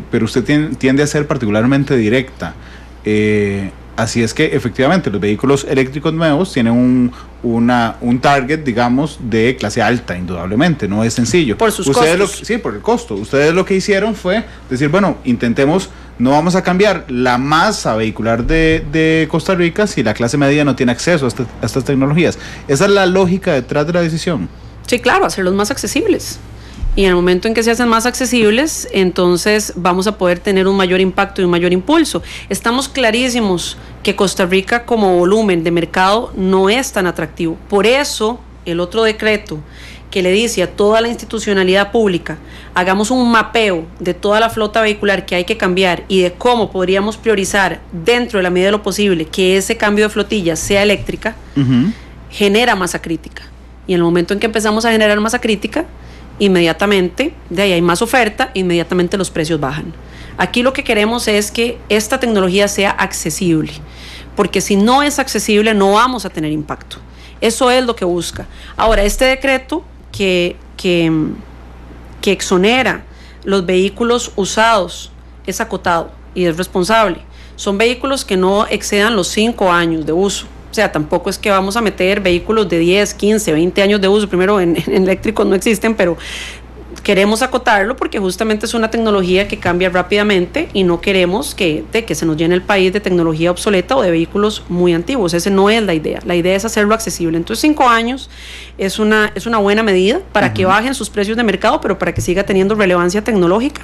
pero usted tiende a ser particularmente directa. Así es que efectivamente los vehículos eléctricos nuevos tienen un target, digamos, de clase alta, indudablemente, no es sencillo. Por sus costos. Sí, por el costo. Ustedes lo que hicieron fue decir, bueno, intentemos, no vamos a cambiar la masa vehicular de Costa Rica si la clase media no tiene acceso a estas tecnologías. Esa es la lógica detrás de la decisión. Sí, claro, hacerlos más accesibles. Y en el momento en que se hacen más accesibles, entonces vamos a poder tener un mayor impacto y un mayor impulso. Estamos clarísimos que Costa Rica como volumen de mercado no es tan atractivo. Por eso, el otro decreto que le dice a toda la institucionalidad pública, hagamos un mapeo de toda la flota vehicular que hay que cambiar y de cómo podríamos priorizar dentro de la medida de lo posible que ese cambio de flotilla sea eléctrica, genera masa crítica. Y en el momento en que empezamos a generar masa crítica, inmediatamente, de ahí hay más oferta, inmediatamente los precios bajan. Aquí lo que queremos es que esta tecnología sea accesible, porque si no es accesible no vamos a tener impacto. Eso es lo que busca. Ahora, este decreto que exonera los vehículos usados es acotado y es responsable. Son vehículos que no excedan los 5 años de uso. O sea, tampoco es que vamos a meter vehículos de 10, 15, 20 años de uso. Primero, en eléctricos no existen, pero queremos acotarlo porque justamente es una tecnología que cambia rápidamente y no queremos que se nos llene el país de tecnología obsoleta o de vehículos muy antiguos. Esa no es la idea. La idea es hacerlo accesible. Entonces 5 años es una buena medida para que bajen sus precios de mercado, pero para que siga teniendo relevancia tecnológica.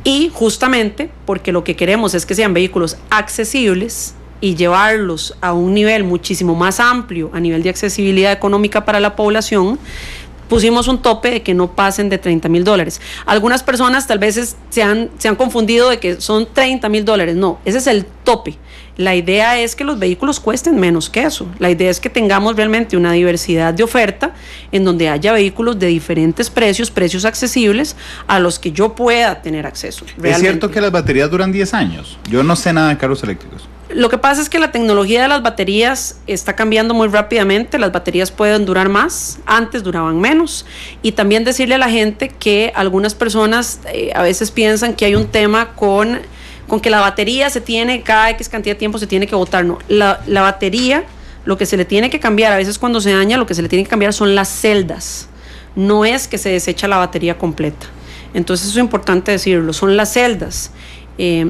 Y justamente porque lo que queremos es que sean vehículos accesibles y llevarlos a un nivel muchísimo más amplio a nivel de accesibilidad económica para la población, pusimos un tope de que no pasen de $30,000. Algunas personas tal vez se han confundido de que son $30,000. No, ese es el tope. La idea es que los vehículos cuesten menos que eso. La idea es que tengamos realmente una diversidad de oferta en donde haya vehículos de diferentes precios accesibles a los que yo pueda tener acceso. Realmente. ¿Es cierto que las baterías duran 10 años? Yo no sé nada de carros eléctricos. Lo que pasa es que la tecnología de las baterías está cambiando muy rápidamente. Las baterías pueden durar más, antes duraban menos. Y también decirle a la gente que algunas personas a veces piensan que hay un tema con que la batería cada X cantidad de tiempo se tiene que botar. No, la batería, lo que se le tiene que cambiar, a veces cuando se daña, lo que se le tiene que cambiar son las celdas. No es que se desecha la batería completa. Entonces eso es importante decirlo, son las celdas.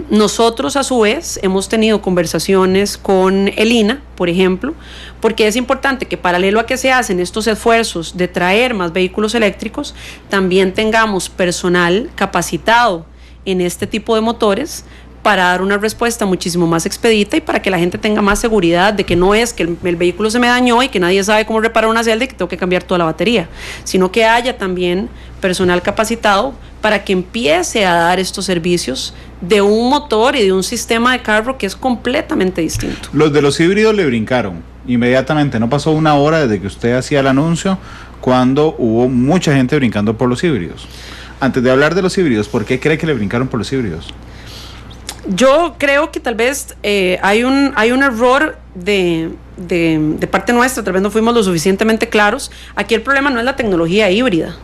Nosotros a su vez hemos tenido conversaciones con el INA, por ejemplo, porque es importante que paralelo a que se hacen estos esfuerzos de traer más vehículos eléctricos, también tengamos personal capacitado en este tipo de motores para dar una respuesta muchísimo más expedita y para que la gente tenga más seguridad de que no es que el vehículo se me dañó y que nadie sabe cómo reparar una celda y que tengo que cambiar toda la batería, sino que haya también personal capacitado para que empiece a dar estos servicios de un motor y de un sistema de carro que es completamente distinto. Los de los híbridos le brincaron inmediatamente, no pasó una hora desde que usted hacía el anuncio cuando hubo mucha gente brincando por los híbridos. Antes de hablar de los híbridos, ¿por qué cree que le brincaron por los híbridos? Yo creo que tal vez hay un error de parte nuestra, tal vez no fuimos lo suficientemente claros. Aquí el problema no es la tecnología híbrida.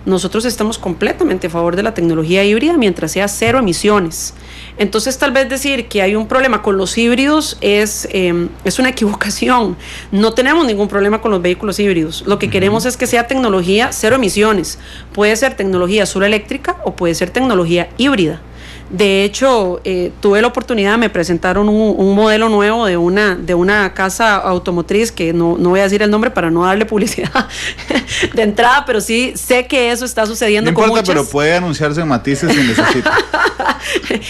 Nosotros estamos completamente a favor de la tecnología híbrida mientras sea 0 emisiones. Entonces tal vez decir que hay un problema con los híbridos es una equivocación. No tenemos ningún problema con los vehículos híbridos. Lo que queremos es que sea tecnología 0 emisiones. Puede ser tecnología solo eléctrica o puede ser tecnología híbrida. De hecho, tuve la oportunidad, me presentaron un modelo nuevo de una casa automotriz, que no voy a decir el nombre para no darle publicidad de entrada, pero sí sé que eso está sucediendo. No importa, pero puede anunciarse en Matices si necesita.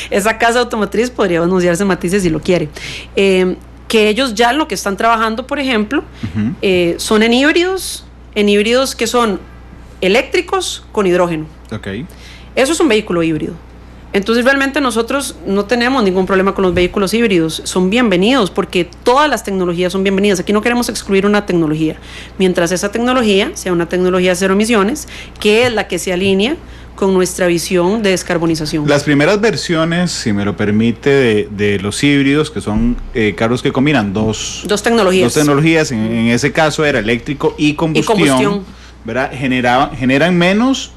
Esa casa automotriz podría anunciarse en Matices si lo quiere. Que ellos ya lo que están trabajando, por ejemplo, son en híbridos que son eléctricos con hidrógeno. Okay. Eso es un vehículo híbrido. Entonces realmente nosotros no tenemos ningún problema con los vehículos híbridos, son bienvenidos porque todas las tecnologías son bienvenidas. Aquí no queremos excluir una tecnología, mientras esa tecnología sea una tecnología 0 emisiones, que es la que se alinea con nuestra visión de descarbonización. Las primeras versiones, si me lo permite, de los híbridos, que son carros que combinan dos tecnologías, en ese caso era eléctrico y combustión. ¿Verdad? Generan menos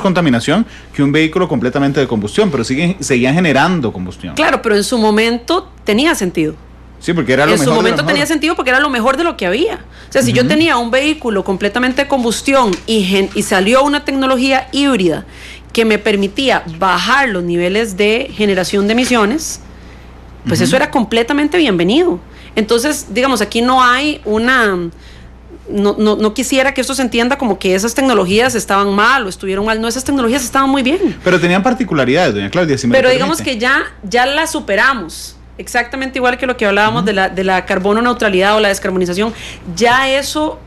contaminación que un vehículo completamente de combustión, pero seguían generando combustión. Claro, pero en su momento tenía sentido. Sí, porque era lo mejor. En su momento tenía sentido porque era lo mejor de lo que había. O sea, si yo tenía un vehículo completamente de combustión y salió una tecnología híbrida que me permitía bajar los niveles de generación de emisiones, pues eso era completamente bienvenido. Entonces, digamos, aquí no hay una... No quisiera que esto se entienda como que esas tecnologías estaban mal o estuvieron mal. No, esas tecnologías estaban muy bien. Pero tenían particularidades, doña Claudia, si me Pero digamos que ya las superamos. Exactamente igual que lo que hablábamos de la carbono neutralidad o la descarbonización. Ya eso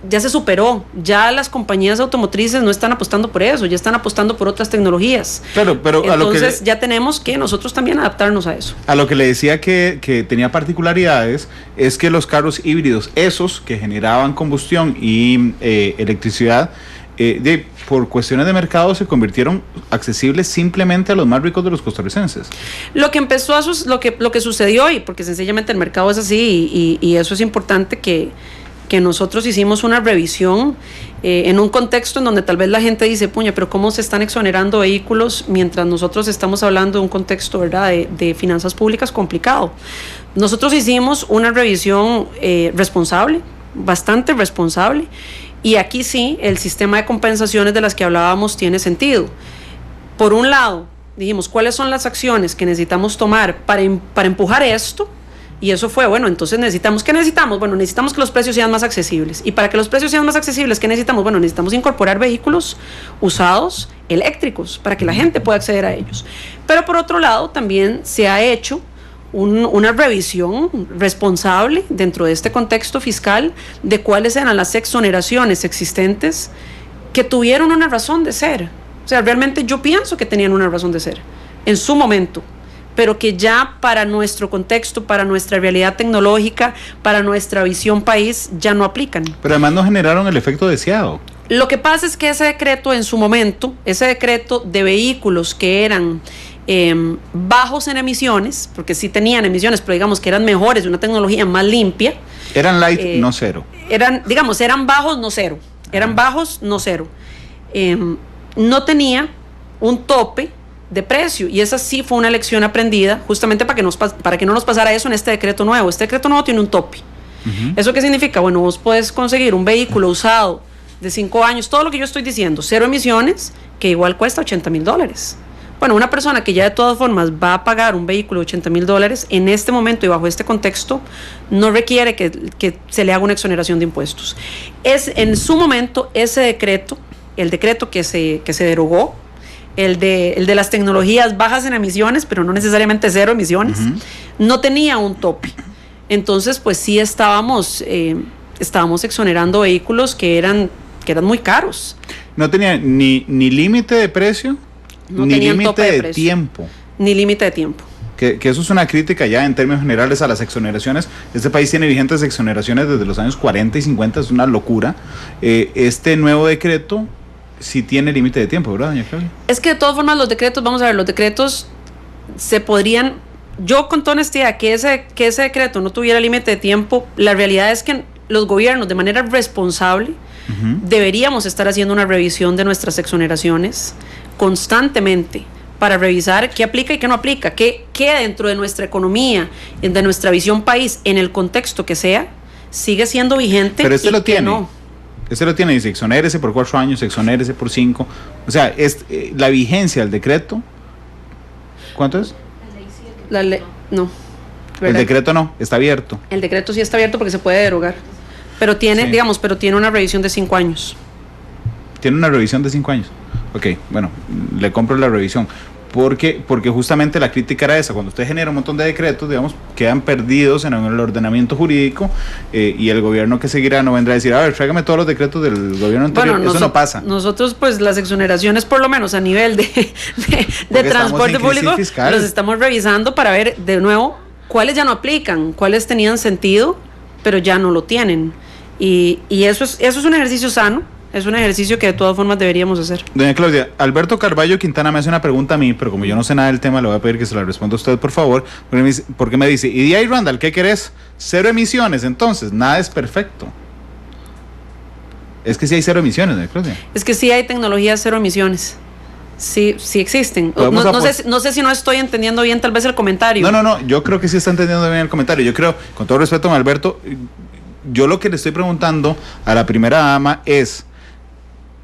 ya se superó. Ya las compañías automotrices no están apostando por eso, ya están apostando por otras tecnologías. Claro, pero entonces ya tenemos que nosotros también adaptarnos a eso. A lo que le decía que tenía particularidades es que los carros híbridos, esos que generaban combustión y electricidad, por cuestiones de mercado se convirtieron accesibles simplemente a los más ricos de los costarricenses. Lo que empezó lo que sucedió, y porque sencillamente el mercado es así y eso es importante que nosotros hicimos una revisión en un contexto en donde tal vez la gente dice, puña, pero ¿cómo se están exonerando vehículos mientras nosotros estamos hablando de un contexto, ¿verdad?, de finanzas públicas complicado? Nosotros hicimos una revisión responsable, bastante responsable, Y aquí sí, el sistema de compensaciones de las que hablábamos tiene sentido. Por un lado, dijimos, ¿cuáles son las acciones que necesitamos tomar para empujar esto? Y eso fue, bueno, entonces ¿qué necesitamos? Bueno, necesitamos que los precios sean más accesibles. Y para que los precios sean más accesibles, ¿qué necesitamos? Bueno, necesitamos incorporar vehículos usados eléctricos para que la gente pueda acceder a ellos. Pero por otro lado, también se ha hecho una revisión responsable dentro de este contexto fiscal de cuáles eran las exoneraciones existentes que tuvieron una razón de ser. O sea, realmente yo pienso que tenían una razón de ser en su momento, pero que ya para nuestro contexto, para nuestra realidad tecnológica, para nuestra visión país, ya no aplican. Pero además no generaron el efecto deseado. Lo que pasa es que ese decreto en su momento, ese decreto de vehículos que eran bajos en emisiones, porque sí tenían emisiones, pero digamos que eran mejores, de una tecnología más limpia. Eran light, no cero. Eran bajos, no cero. Eran bajos, no cero. No tenía un tope de precio, y esa sí fue una lección aprendida justamente para que no nos pasara eso en este decreto nuevo. Este decreto nuevo tiene un tope. ¿Eso qué significa? Bueno, vos puedes conseguir un vehículo usado de 5 años, todo lo que yo estoy diciendo, cero emisiones, que igual cuesta $80,000. Bueno, una persona que ya de todas formas va a pagar un vehículo de $80,000 en este momento y bajo este contexto no requiere que se le haga una exoneración de impuestos. Es en su momento ese decreto, el decreto que se derogó, el de las tecnologías bajas en emisiones, pero no necesariamente cero emisiones, no tenía un tope. Entonces, pues sí estábamos exonerando vehículos que eran muy caros. No tenía ni límite de precio, no ni límite de precio, tiempo. Ni límite de tiempo. Que eso es una crítica ya en términos generales a las exoneraciones. Este país tiene vigentes exoneraciones desde los años 40 y 50, es una locura. Este nuevo decreto sí tiene límite de tiempo, ¿verdad, doña Claudia? Es que de todas formas los decretos, vamos a ver, los decretos se podrían, yo con toda honestidad, que ese decreto no tuviera límite de tiempo, la realidad es que los gobiernos de manera responsable deberíamos estar haciendo una revisión de nuestras exoneraciones constantemente para revisar qué aplica y qué no aplica, qué dentro de nuestra economía, de nuestra visión país, en el contexto que sea, sigue siendo vigente. Pero este lo tiene. No. Este lo tiene, dice, exonérese por 4 años, exonérese por 5. O sea, la vigencia del decreto, ¿cuánto es? No. ¿verdad? El decreto no, está abierto. El decreto sí está abierto porque se puede derogar. Pero tiene, pero tiene una revisión de 5 años. Tiene una revisión de 5 años. Ok, bueno, le compro la revisión. Porque justamente la crítica era esa. Cuando usted genera un montón de decretos, digamos, quedan perdidos en el ordenamiento jurídico y el gobierno que seguirá no vendrá a decir, a ver, tráigame todos los decretos del gobierno anterior. Bueno, eso no pasa. Nosotros, pues, las exoneraciones, por lo menos a nivel de transporte público, los estamos revisando para ver, de nuevo, cuáles ya no aplican, cuáles tenían sentido, pero ya no lo tienen. Y eso es un ejercicio sano. Es un ejercicio que de todas formas deberíamos hacer. Doña Claudia, Alberto Carballo Quintana me hace una pregunta a mí, pero como yo no sé nada del tema, le voy a pedir que se la responda usted, por favor, porque me dice, y de ahí, Randall, ¿qué querés? 0 emisiones, entonces, nada es perfecto. Es que sí hay 0 emisiones, doña Claudia. Es que sí hay tecnologías 0 emisiones. Sí existen. No sé si no estoy entendiendo bien tal vez el comentario. No, yo creo que sí está entendiendo bien el comentario. Yo creo, con todo respeto, don Alberto, yo lo que le estoy preguntando a la primera dama es,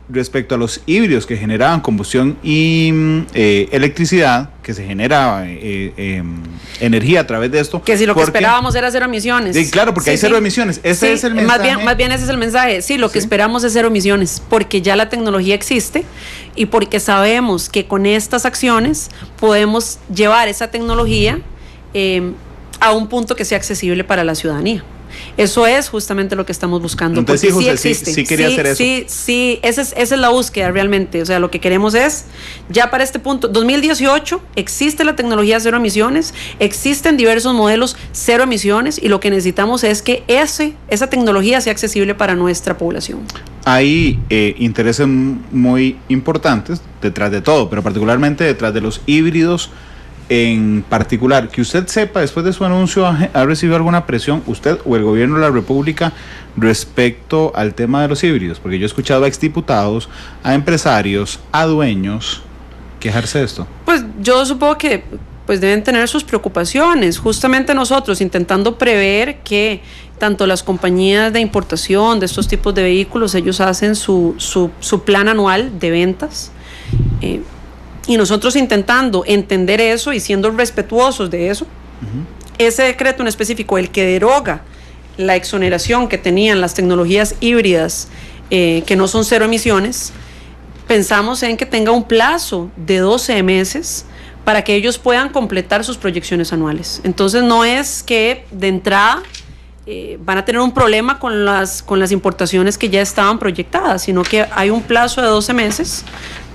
respecto a los híbridos que generaban combustión y electricidad, que se generaba energía a través de esto. Que si lo que esperábamos era 0 emisiones. Sí, claro, porque hay 0 emisiones. Ese es el mensaje. Más bien ese es el mensaje. Sí, lo que esperamos es 0 emisiones, porque ya la tecnología existe y porque sabemos que con estas acciones podemos llevar esa tecnología a un punto que sea accesible para la ciudadanía. Eso es justamente lo que estamos buscando. Entonces, porque sí existe. Sí quería hacer eso. Sí, esa es la búsqueda realmente. O sea, lo que queremos es, ya para este punto, 2018, existe la tecnología 0 emisiones, existen diversos modelos 0 emisiones y lo que necesitamos es que esa tecnología sea accesible para nuestra población. Hay intereses muy importantes detrás de todo, pero particularmente detrás de los híbridos. En particular, que usted sepa, después de su anuncio, ¿ha recibido alguna presión usted o el gobierno de la República respecto al tema de los híbridos? Porque yo he escuchado a exdiputados, a empresarios, a dueños quejarse de esto. Pues yo supongo que pues deben tener sus preocupaciones. Justamente nosotros intentando prever que tanto las compañías de importación de estos tipos de vehículos, ellos hacen su plan anual de ventas, y nosotros intentando entender eso y siendo respetuosos de eso. Ese decreto en específico, el que deroga la exoneración que tenían las tecnologías híbridas, que no son cero emisiones, pensamos en que tenga un plazo de 12 meses para que ellos puedan completar sus proyecciones anuales. Entonces no es que de entrada van a tener un problema con las importaciones que ya estaban proyectadas, sino que hay un plazo de 12 meses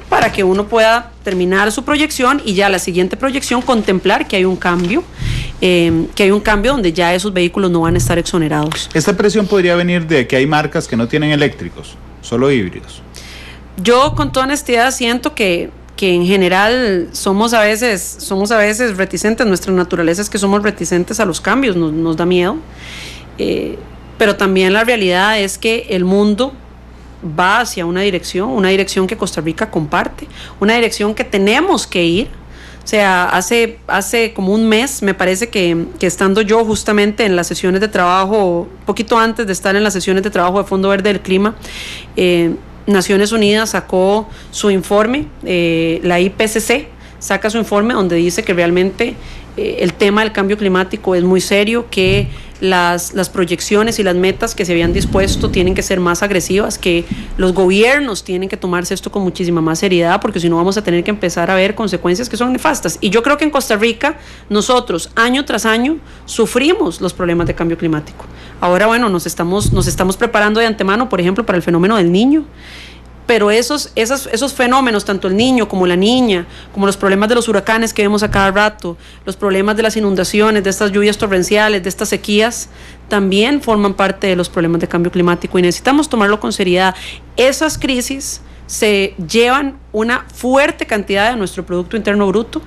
para que uno pueda terminar su proyección y ya la siguiente proyección contemplar que hay un cambio, donde ya esos vehículos no van a estar exonerados. ¿Esta presión podría venir de que hay marcas que no tienen eléctricos, solo híbridos? Yo con toda honestidad siento que en general somos a veces reticentes. Nuestra naturaleza es que somos reticentes a los cambios, nos da miedo, pero también la realidad es que el mundo va hacia una dirección que Costa Rica comparte, una dirección que tenemos que ir. O sea, hace como un mes, me parece que estando yo justamente en las sesiones de trabajo, poquito antes de estar en las sesiones de trabajo de Fondo Verde del Clima, Naciones Unidas sacó su informe, la IPCC saca su informe donde dice que realmente el tema del cambio climático es muy serio, que las proyecciones y las metas que se habían dispuesto tienen que ser más agresivas, que los gobiernos tienen que tomarse esto con muchísima más seriedad, porque si no vamos a tener que empezar a ver consecuencias que son nefastas. Y yo creo que en Costa Rica nosotros año tras año sufrimos los problemas de cambio climático. Ahora, bueno, nos estamos preparando de antemano, por ejemplo, para el fenómeno del Niño. Pero esos fenómenos, tanto el niño como la niña, como los problemas de los huracanes que vemos a cada rato, los problemas de las inundaciones, de estas lluvias torrenciales, de estas sequías, también forman parte de los problemas de cambio climático y necesitamos tomarlo con seriedad. Esas crisis se llevan una fuerte cantidad de nuestro Producto Interno Bruto,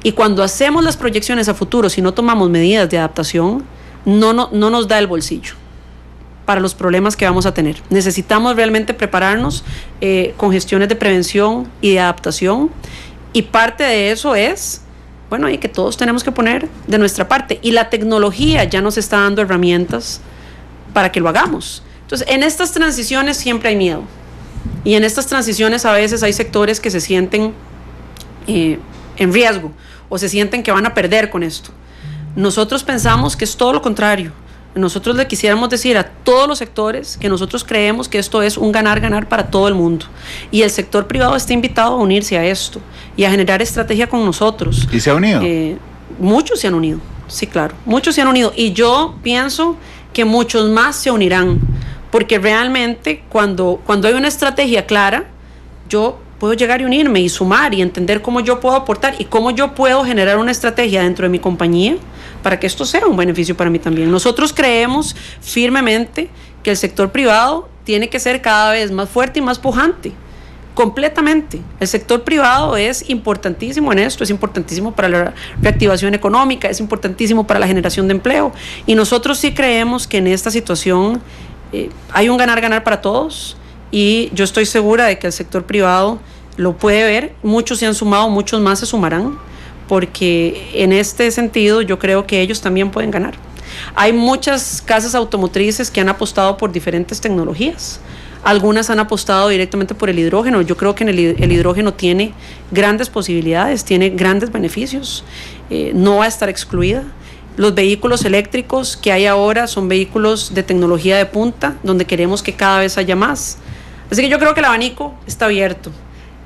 y cuando hacemos las proyecciones a futuro, si no tomamos medidas de adaptación, no nos da el bolsillo para los problemas que vamos a tener. Necesitamos realmente prepararnos con gestiones de prevención y de adaptación, y parte de eso es, bueno, y que todos tenemos que poner de nuestra parte, y la tecnología ya nos está dando herramientas para que lo hagamos. Entonces, en estas transiciones siempre hay miedo, y en estas transiciones a veces hay sectores que se sienten en riesgo, o se sienten que van a perder con esto. Nosotros pensamos que es todo lo contrario. Nosotros le quisiéramos decir a todos los sectores que nosotros creemos que esto es un ganar-ganar para todo el mundo, y el sector privado está invitado a unirse a esto y a generar estrategia con nosotros. ¿Y se ha unido? Muchos se han unido, sí, claro, muchos se han unido, y yo pienso que muchos más se unirán, porque realmente cuando hay una estrategia clara, yo puedo llegar y unirme y sumar y entender cómo yo puedo aportar y cómo yo puedo generar una estrategia dentro de mi compañía para que esto sea un beneficio para mí también. Nosotros creemos firmemente que el sector privado tiene que ser cada vez más fuerte y más pujante, completamente. El sector privado es importantísimo en esto, es importantísimo para la reactivación económica, es importantísimo para la generación de empleo, y nosotros sí creemos que en esta situación hay un ganar-ganar para todos, y yo estoy segura de que el sector privado lo puede ver. Muchos se han sumado, muchos más se sumarán, porque en este sentido yo creo que ellos también pueden ganar. Hay muchas casas automotrices que han apostado por diferentes tecnologías. Algunas han apostado directamente por el hidrógeno. Yo creo que el hidrógeno tiene grandes posibilidades, tiene grandes beneficios, no va a estar excluida. Los vehículos eléctricos que hay ahora son vehículos de tecnología de punta, donde queremos que cada vez haya más. Así que yo creo que el abanico está abierto,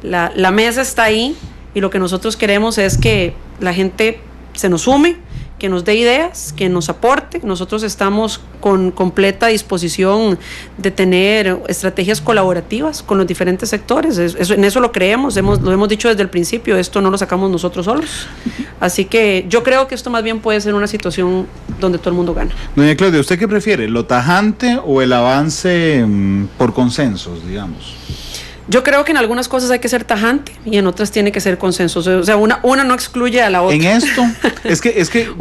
la mesa está ahí, y lo que nosotros queremos es que la gente se nos sume, que nos dé ideas, que nos aporte. Nosotros estamos con completa disposición de tener estrategias colaborativas con los diferentes sectores. En eso lo creemos, lo hemos dicho desde el principio, esto no lo sacamos nosotros solos. Así que yo creo que esto más bien puede ser una situación donde todo el mundo gana. Doña Claudia, ¿usted qué prefiere, lo tajante o el avance por consensos, digamos? Yo creo que en algunas cosas hay que ser tajante y en otras tiene que ser consenso. O sea, una no excluye a la otra. En esto, es que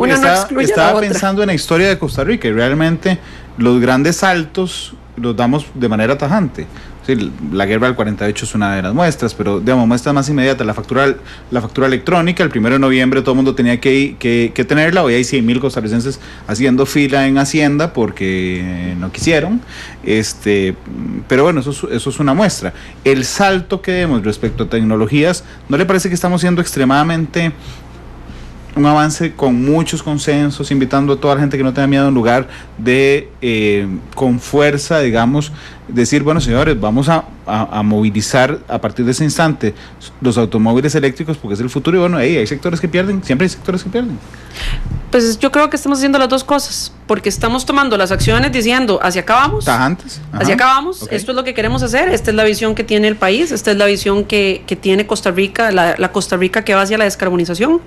estaba pensando en la historia de Costa Rica, y realmente los grandes saltos los damos de manera tajante. O Sí, la guerra del 48 es una de las muestras, pero digamos, muestras más inmediatas, la factura electrónica, el 1 de noviembre todo el mundo tenía que tenerla, hoy hay 100,000 costarricenses haciendo fila en Hacienda porque no quisieron, pero bueno, eso es una muestra. El salto que demos respecto a tecnologías, ¿no le parece que estamos siendo extremadamente un avance con muchos consensos, invitando a toda la gente que no tenga miedo, en lugar de con fuerza, digamos, decir, bueno, señores, vamos a movilizar a partir de ese instante los automóviles eléctricos porque es el futuro? Y bueno, hay sectores que pierden, siempre hay sectores que pierden. Pues yo creo que estamos haciendo las dos cosas, porque estamos tomando las acciones diciendo, hacia acá vamos, tajantes, hacia acá vamos, okay. Esto es lo que queremos hacer, esta es la visión que tiene el país, esta es la visión que tiene Costa Rica, la Costa Rica que va hacia la descarbonización,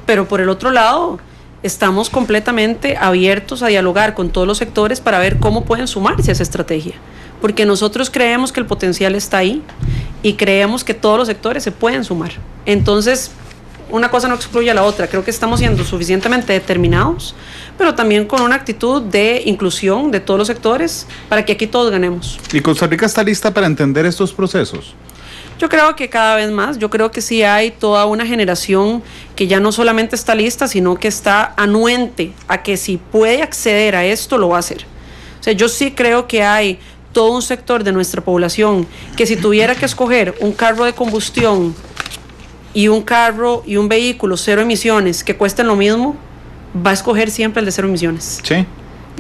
pero por el otro lado, estamos completamente abiertos a dialogar con todos los sectores para ver cómo pueden sumarse a esa estrategia, porque nosotros creemos que el potencial está ahí y creemos que todos los sectores se pueden sumar. Entonces, una cosa no excluye a la otra. Creo que estamos siendo suficientemente determinados, pero también con una actitud de inclusión de todos los sectores para que aquí todos ganemos. ¿Y Costa Rica está lista para entender estos procesos? Yo creo que cada vez más, yo creo que sí hay toda una generación que ya no solamente está lista, sino que está anuente a que si puede acceder a esto, lo va a hacer. O sea, yo sí creo que hay todo un sector de nuestra población que si tuviera que escoger un carro de combustión y un vehículo cero emisiones que cuesten lo mismo, va a escoger siempre el de cero emisiones. Sí.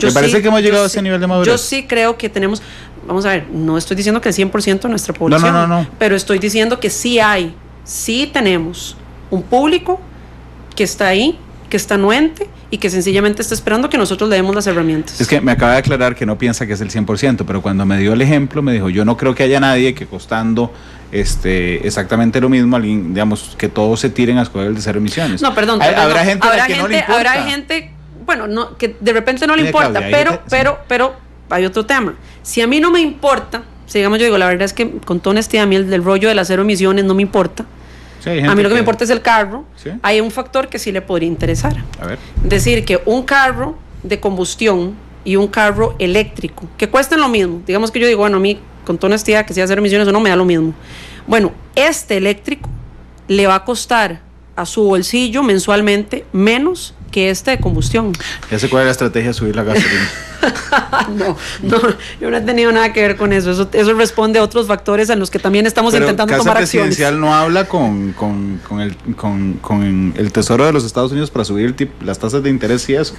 Me parece que hemos llegado a ese nivel de madurez. Yo sí creo que tenemos, vamos a ver, no estoy diciendo que el 100% de nuestra población, no. Pero estoy diciendo que sí tenemos un público que está ahí, que está anuente y que sencillamente está esperando que nosotros le demos las herramientas. Es que me acaba de aclarar que no piensa que es el 100%, pero cuando me dio el ejemplo me dijo, yo no creo que haya nadie que costando exactamente lo mismo, digamos, que todos se tiren a escoger el de cero emisiones. No, perdón. Habrá gente a la que no le importa. Habrá gente, bueno, no, que de repente no le importa, pero hay otro tema. Si a mí no me importa, si digamos yo digo, la verdad es que con toda honestidad, a mí el rollo de las cero emisiones no me importa. Sí, a mí lo que me importa es el carro. ¿Sí? Hay un factor que sí le podría interesar. A ver. Decir que un carro de combustión y un carro eléctrico, que cuesten lo mismo. Digamos que yo digo, bueno, a mí, con toda honestidad, que sea cero emisiones o no, me da lo mismo. Bueno, este eléctrico le va a costar a su bolsillo mensualmente menos que este de combustión. Ya sé cuál es la estrategia de subir la gasolina. No, yo no he tenido nada que ver con eso. Eso responde a otros factores en los que también estamos intentando tomar acciones. Casa Presidencial no habla con el Tesoro de los Estados Unidos para subir las tasas de interés y eso.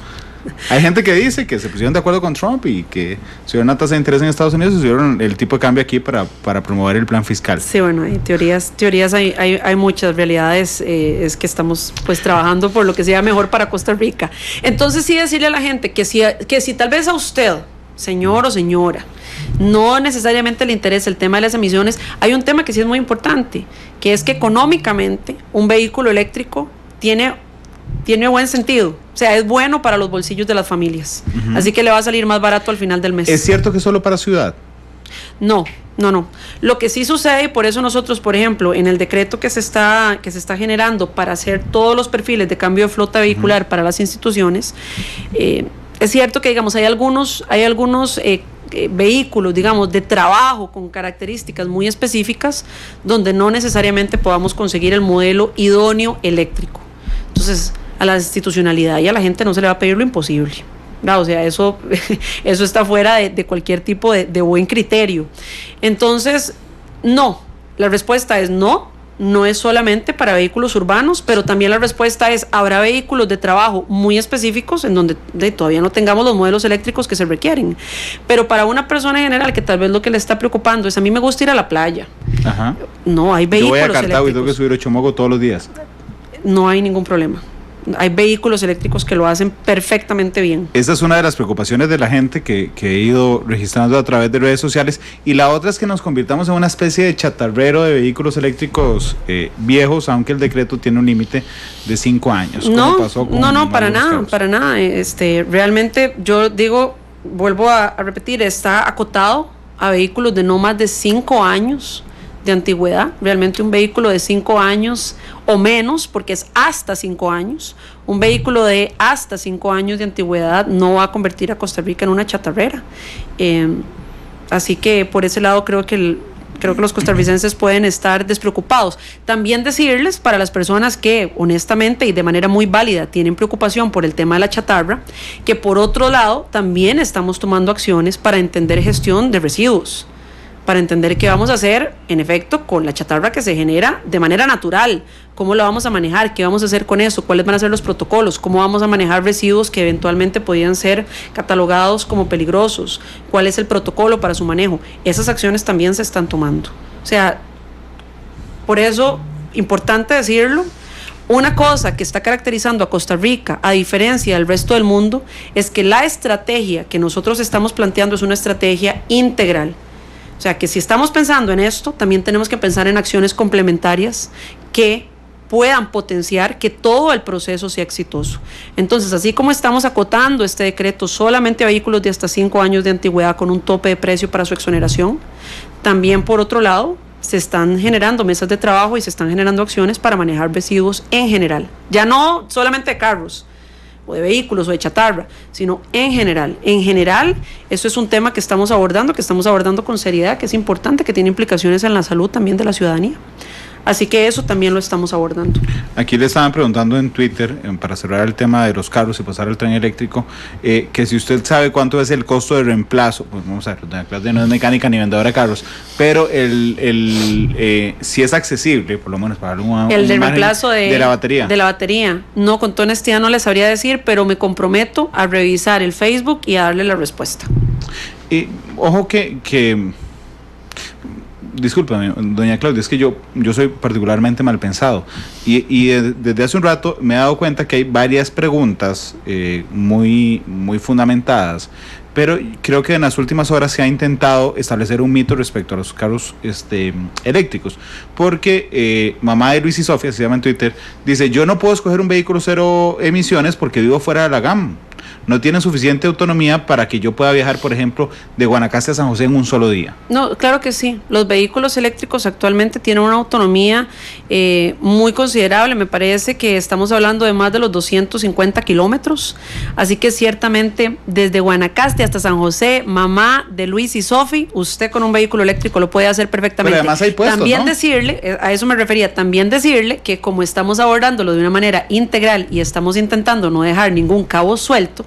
Hay gente que dice que se pusieron de acuerdo con Trump y que subieron la tasa de interés en Estados Unidos y subieron el tipo de cambio aquí para promover el plan fiscal. Sí, bueno, hay teorías hay muchas realidades, es que estamos pues trabajando por lo que sea mejor para Costa Rica. Entonces sí decirle a la gente que si tal vez a usted, señor o señora, no necesariamente le interesa el tema de las emisiones, hay un tema que sí es muy importante, que es que económicamente un vehículo eléctrico tiene buen sentido, o sea, es bueno para los bolsillos de las familias, así que le va a salir más barato al final del mes. ¿Es cierto que solo para ciudad? No. Lo que sí sucede, y por eso nosotros, por ejemplo, en el decreto que se está generando para hacer todos los perfiles de cambio de flota vehicular para las instituciones, es cierto que, digamos, hay algunos vehículos, digamos, de trabajo con características muy específicas donde no necesariamente podamos conseguir el modelo idóneo eléctrico. Entonces, a la institucionalidad y a la gente no se le va a pedir lo imposible. ¿No? O sea, eso está fuera de cualquier tipo de buen criterio. Entonces, no. La respuesta es no es solamente para vehículos urbanos, pero también la respuesta es, habrá vehículos de trabajo muy específicos en donde todavía no tengamos los modelos eléctricos que se requieren. Pero para una persona en general que tal vez lo que le está preocupando es, a mí me gusta ir a la playa. Ajá. No, hay vehículos eléctricos. Yo voy a Cartago y tengo que subir Ochomogo todos los días. No hay ningún problema. Hay vehículos eléctricos que lo hacen perfectamente bien. Esa es una de las preocupaciones de la gente que he ido registrando a través de redes sociales, y la otra es que nos convirtamos en una especie de chatarrero de vehículos eléctricos viejos, aunque el decreto tiene un límite de 5 años. No, para nada. Realmente yo digo, vuelvo a repetir, está acotado a vehículos de no más de 5 años de antigüedad. Realmente un vehículo de 5 años o menos, porque es hasta 5 años, un vehículo de hasta 5 años de antigüedad no va a convertir a Costa Rica en una chatarrera. Así que por ese lado creo que los costarricenses pueden estar despreocupados. También decirles, para las personas que honestamente y de manera muy válida tienen preocupación por el tema de la chatarra, que por otro lado también estamos tomando acciones para entender gestión de residuos, para entender qué vamos a hacer, en efecto, con la chatarra que se genera de manera natural, cómo la vamos a manejar, qué vamos a hacer con eso, cuáles van a ser los protocolos, cómo vamos a manejar residuos que eventualmente podían ser catalogados como peligrosos, cuál es el protocolo para su manejo. Esas acciones también se están tomando. O sea, por eso, importante decirlo, una cosa que está caracterizando a Costa Rica, a diferencia del resto del mundo, es que la estrategia que nosotros estamos planteando es una estrategia integral. O sea, que si estamos pensando en esto, también tenemos que pensar en acciones complementarias que puedan potenciar que todo el proceso sea exitoso. Entonces, así como estamos acotando este decreto solamente a vehículos de hasta 5 años de antigüedad con un tope de precio para su exoneración, también por otro lado se están generando mesas de trabajo y se están generando acciones para manejar residuos en general. Ya no solamente de carros, o de vehículos o de chatarra, sino en general. En general, eso es un tema que estamos abordando con seriedad, que es importante, que tiene implicaciones en la salud también de la ciudadanía. Así que eso también lo estamos abordando. Aquí le estaban preguntando en Twitter, para cerrar el tema de los carros y pasar al tren eléctrico, que si usted sabe cuánto es el costo de reemplazo. Pues vamos a ver, doña Claudia no es mecánica ni vendedora de carros, pero si es accesible, por lo menos para el de reemplazo de la batería. De la batería. No, con toda honestidad no le sabría decir, pero me comprometo a revisar el Facebook y a darle la respuesta. Y ojo que discúlpame, doña Claudia, es que yo soy particularmente mal pensado y desde hace un rato me he dado cuenta que hay varias preguntas muy fundamentadas, pero creo que en las últimas horas se ha intentado establecer un mito respecto a los carros eléctricos, porque mamá de Luis y Sofía, se llama en Twitter, dice: yo no puedo escoger un vehículo cero emisiones porque vivo fuera de la GAM. No tienen suficiente autonomía para que yo pueda viajar, por ejemplo, de Guanacaste a San José en un solo día. No, claro que sí. Los vehículos eléctricos actualmente tienen una autonomía muy considerable. Me parece que estamos hablando de más de los 250 kilómetros. Así que ciertamente desde Guanacaste hasta San José, mamá de Luis y Sofi, usted con un vehículo eléctrico lo puede hacer perfectamente. Pero además hay puestos, también, ¿no? Decirle, a eso me refería, también decirle que como estamos abordándolo de una manera integral y estamos intentando no dejar ningún cabo suelto,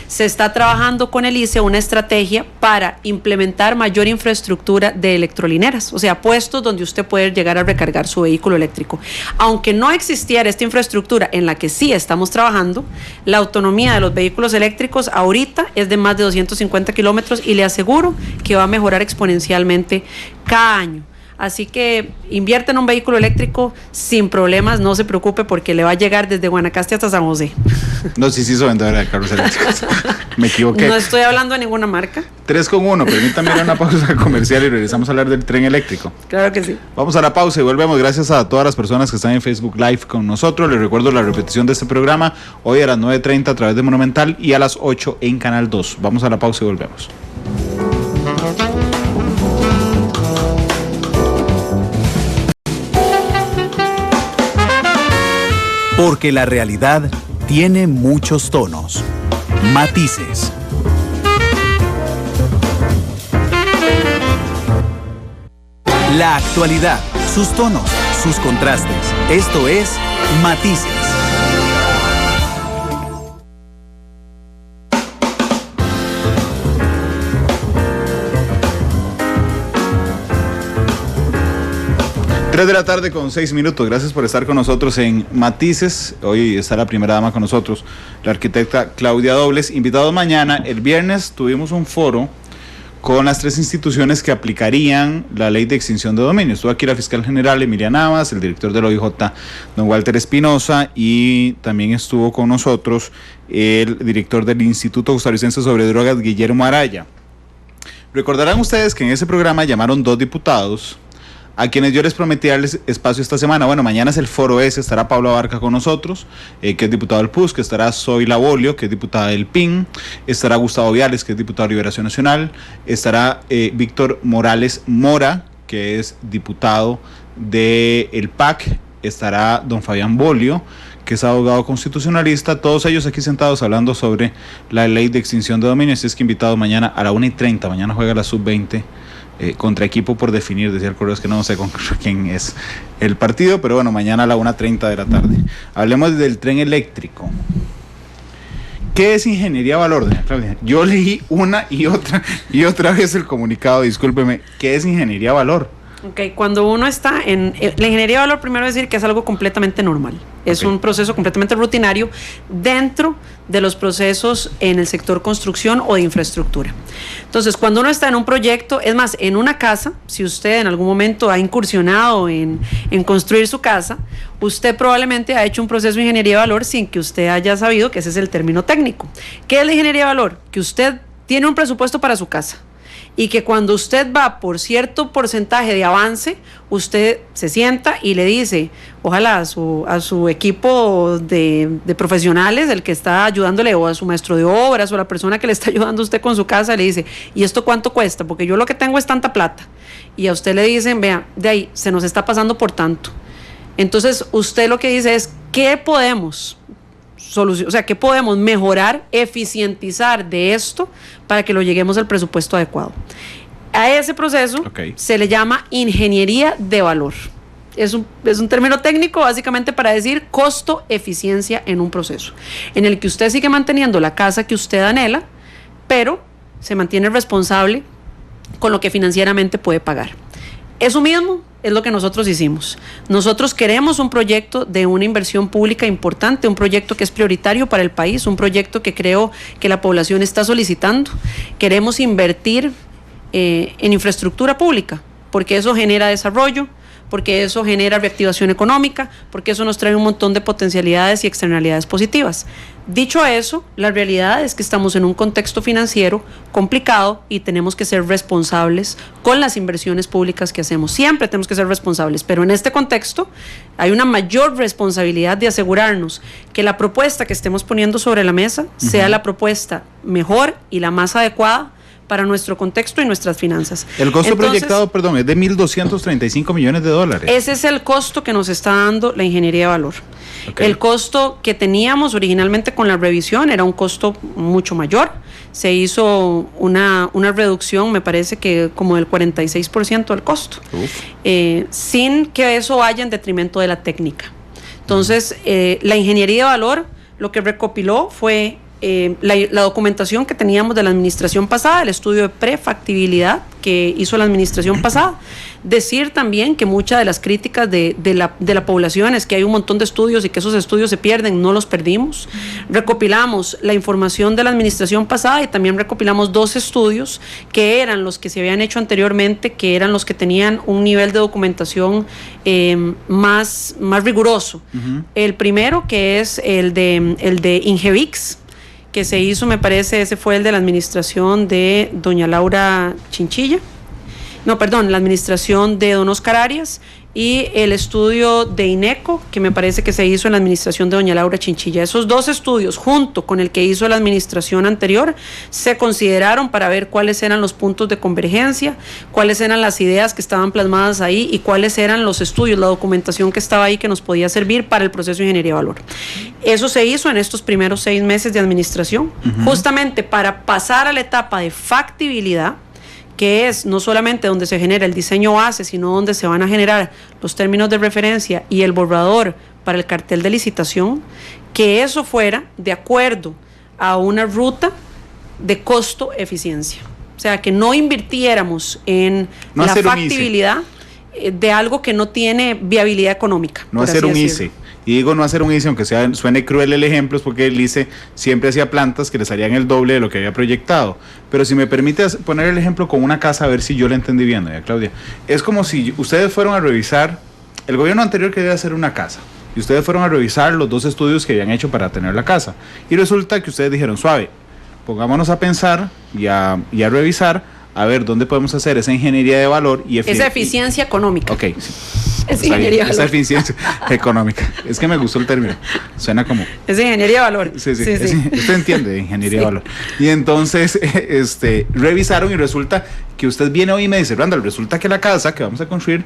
se está trabajando con el ICE una estrategia para implementar mayor infraestructura de electrolineras, o sea, puestos donde usted puede llegar a recargar su vehículo eléctrico. Aunque no existiera esta infraestructura en la que sí estamos trabajando, la autonomía de los vehículos eléctricos ahorita es de más de 250 kilómetros y le aseguro que va a mejorar exponencialmente cada año. Así que invierte en un vehículo eléctrico sin problemas, no se preocupe porque le va a llegar desde Guanacaste hasta San José. No, sí soy vendedora de carros eléctricos. Me equivoqué. No estoy hablando de ninguna marca. 3:1, permítame ir a una pausa comercial y regresamos a hablar del tren eléctrico. Claro que sí. Vamos a la pausa y volvemos. Gracias a todas las personas que están en Facebook Live con nosotros. Les recuerdo la repetición de este programa hoy a las 9:30 a través de Monumental y a las 8 en Canal 2. Vamos a la pausa y volvemos. Porque la realidad tiene muchos tonos, matices. La actualidad, sus tonos, sus contrastes. Esto es Matices. Tres de la tarde con 6 minutos. Gracias por estar con nosotros en Matices. Hoy está la primera dama con nosotros, la arquitecta Claudia Dobles. Invitados mañana. El viernes tuvimos un foro con las 3 instituciones que aplicarían la ley de extinción de dominio. Estuvo aquí la fiscal general Emilia Navas, el director del OIJ, don Walter Espinosa, y también estuvo con nosotros el director del Instituto Costarricense sobre Drogas, Guillermo Araya. Recordarán ustedes que en ese programa llamaron 2 diputados a quienes yo les prometí darles espacio esta semana. Bueno, mañana es el foro ese, estará Pablo Abarca con nosotros, que es diputado del PUS, que estará Zoila Bolio, que es diputada del PIN, estará Gustavo Viales, que es diputado de Liberación Nacional, estará Víctor Morales Mora, que es diputado del PAC, estará don Fabián Bolio, que es abogado constitucionalista, todos ellos aquí sentados hablando sobre la ley de extinción de dominio. Así es que invitados mañana a la 1:30, mañana juega la sub-20 contra equipo por definir, decía el correo, es que no sé contra quién es el partido, pero bueno, mañana a la 1:30 de la tarde. Hablemos del tren eléctrico. ¿Qué es ingeniería valor, doña Claudia? Yo leí una y otra vez el comunicado, discúlpeme. ¿Qué es ingeniería valor? Okay, cuando uno está en la ingeniería de valor, primero decir que es algo completamente normal. Es un proceso completamente rutinario dentro de los procesos en el sector construcción o de infraestructura. Entonces, cuando uno está en un proyecto, es más, en una casa, si usted en algún momento ha incursionado en construir su casa, usted probablemente ha hecho un proceso de ingeniería de valor sin que usted haya sabido que ese es el término técnico. ¿Qué es la ingeniería de valor? Que usted tiene un presupuesto para su casa y que cuando usted va por cierto porcentaje de avance, usted se sienta y le dice, ojalá a su equipo de profesionales, el que está ayudándole, o a su maestro de obras, o a la persona que le está ayudando a usted con su casa, le dice, ¿y esto cuánto cuesta? Porque yo lo que tengo es tanta plata. Y a usted le dicen, vea, de ahí se nos está pasando por tanto. Entonces usted lo que dice es, ¿qué podemos ¿qué podemos mejorar, eficientizar de esto para que lo lleguemos al presupuesto adecuado? A ese proceso se le llama ingeniería de valor. Es un término técnico básicamente para decir costo-eficiencia en un proceso, en el que usted sigue manteniendo la casa que usted anhela, pero se mantiene responsable con lo que financieramente puede pagar. Eso mismo es lo que nosotros hicimos. Nosotros queremos un proyecto de una inversión pública importante, un proyecto que es prioritario para el país, un proyecto que creo que la población está solicitando. Queremos invertir en infraestructura pública, porque eso genera desarrollo, porque eso genera reactivación económica, porque eso nos trae un montón de potencialidades y externalidades positivas. Dicho eso, la realidad es que estamos en un contexto financiero complicado y tenemos que ser responsables con las inversiones públicas que hacemos. Siempre tenemos que ser responsables, pero en este contexto hay una mayor responsabilidad de asegurarnos que la propuesta que estemos poniendo sobre la mesa sea la propuesta mejor y la más adecuada para nuestro contexto y nuestras finanzas. El costo proyectado, perdón, es de $1.235 millones. Ese es el costo que nos está dando la ingeniería de valor. El costo que teníamos originalmente con la revisión era un costo mucho mayor. Se hizo una reducción, me parece que como del 46% del costo, sin que eso vaya en detrimento de la técnica. Entonces, la ingeniería de valor lo que recopiló fue la documentación que teníamos de la administración pasada, el estudio de prefactibilidad que hizo la administración pasada. Decir también que muchas de las críticas de la población es que hay un montón de estudios y que esos estudios se pierden. No los perdimos. Recopilamos la información de la administración pasada y también recopilamos 2 estudios que eran los que se habían hecho anteriormente, que eran los que tenían un nivel de documentación más riguroso. El primero, que es el de Ingevix, que se hizo, me parece, ese fue el de la administración de doña Laura Chinchilla. No, perdón, la administración de don Oscar Arias, y el estudio de INECO, que me parece que se hizo en la administración de doña Laura Chinchilla. Esos 2 estudios, junto con el que hizo la administración anterior, se consideraron para ver cuáles eran los puntos de convergencia, cuáles eran las ideas que estaban plasmadas ahí y cuáles eran los estudios, la documentación que estaba ahí que nos podía servir para el proceso de ingeniería de valor. Eso se hizo en estos primeros 6 meses de administración, justamente para pasar a la etapa de factibilidad, que es no solamente donde se genera el diseño base, sino donde se van a generar los términos de referencia y el borrador para el cartel de licitación, que eso fuera de acuerdo a una ruta de costo-eficiencia. O sea, que no invirtiéramos en la factibilidad de algo que no tiene viabilidad económica. No hacer un ICE. Y digo no hacer un ICE, aunque suene cruel el ejemplo, es porque el ICE siempre hacía plantas que le salían el doble de lo que había proyectado. Pero si me permite poner el ejemplo con una casa, a ver si yo la entendí bien, doña Claudia. Es como si ustedes fueron a revisar, el gobierno anterior quería hacer una casa, y ustedes fueron a revisar los 2 estudios que habían hecho para tener la casa. Y resulta que ustedes dijeron, suave, pongámonos a pensar y a revisar, a ver dónde podemos hacer esa ingeniería de valor y esa eficiencia económica. Ok, sí. Es ingeniería de valor. Esa eficiencia económica. Es que me gustó el término. Suena como... Es ingeniería de valor. Sí. Usted entiende de ingeniería de valor. Y entonces revisaron y resulta que usted viene hoy y me dice, Randall, resulta que la casa que vamos a construir,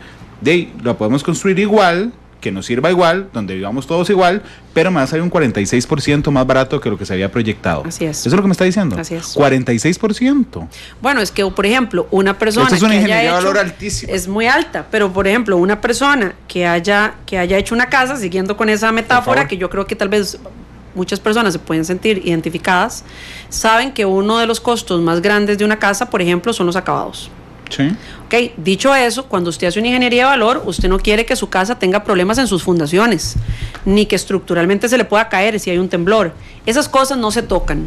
la podemos construir igual que nos sirva igual, donde vivamos todos igual, pero me va a salir un 46% más barato que lo que se había proyectado. Así es. ¿Eso es lo que me está diciendo? Así es. 46%. Bueno, es que, por ejemplo, una persona Esto es una que ingeniería haya de hecho, valor altísima. es muy alta, pero por ejemplo, una persona que haya hecho una casa, siguiendo con esa metáfora, que yo creo que tal vez muchas personas se pueden sentir identificadas, saben que uno de los costos más grandes de una casa, por ejemplo, son los acabados. Sí. Ok, dicho eso, cuando usted hace una ingeniería de valor, usted no quiere que su casa tenga problemas en sus fundaciones, ni que estructuralmente se le pueda caer si hay un temblor. Esas cosas no se tocan.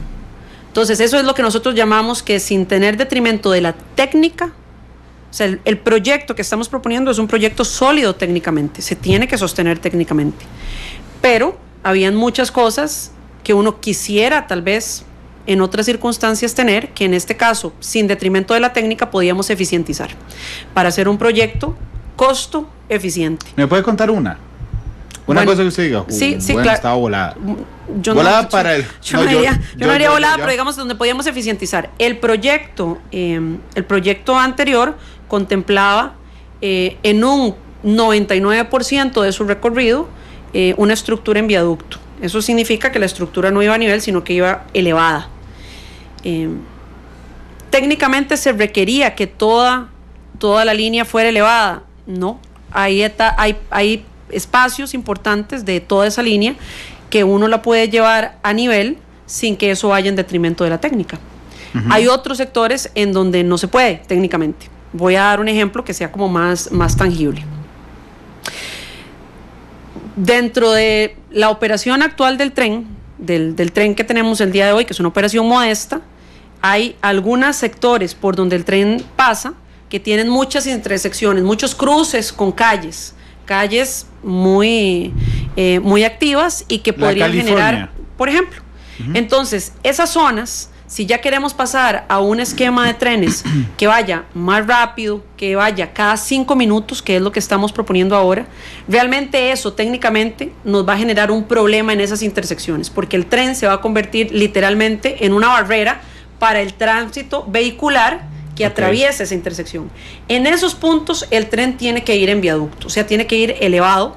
Entonces, eso es lo que nosotros llamamos que sin tener detrimento de la técnica, o sea, el proyecto que estamos proponiendo es un proyecto sólido técnicamente, se tiene que sostener técnicamente. Pero habían muchas cosas que uno quisiera tal vez en otras circunstancias tener, que en este caso, sin detrimento de la técnica, podíamos eficientizar para hacer un proyecto costo eficiente. ¿Me puede contar una? Una cosa que usted diga. Sí, bueno, claro. Estaba volada. Volada para el... Yo no diría volada, pero digamos donde podíamos eficientizar. El proyecto anterior contemplaba en un 99% de su recorrido una estructura en viaducto. Eso significa que la estructura no iba a nivel, sino que iba elevada. Técnicamente se requería que toda la línea fuera elevada. No, hay espacios importantes de toda esa línea que uno la puede llevar a nivel sin que eso vaya en detrimento de la técnica. Hay otros sectores en donde no se puede técnicamente. Voy a dar un ejemplo que sea como más tangible. Dentro de la operación actual del tren, del tren que tenemos el día de hoy, que es una operación modesta, hay algunos sectores por donde el tren pasa que tienen muchas intersecciones, muchos cruces con calles muy activas y que podrían generar, por ejemplo. Entonces, esas zonas, si ya queremos pasar a un esquema de trenes que vaya más rápido, que vaya cada 5 minutos, que es lo que estamos proponiendo ahora, realmente eso técnicamente nos va a generar un problema en esas intersecciones, porque el tren se va a convertir literalmente en una barrera para el tránsito vehicular que atraviesa esa intersección. En esos puntos el tren tiene que ir en viaducto, o sea, tiene que ir elevado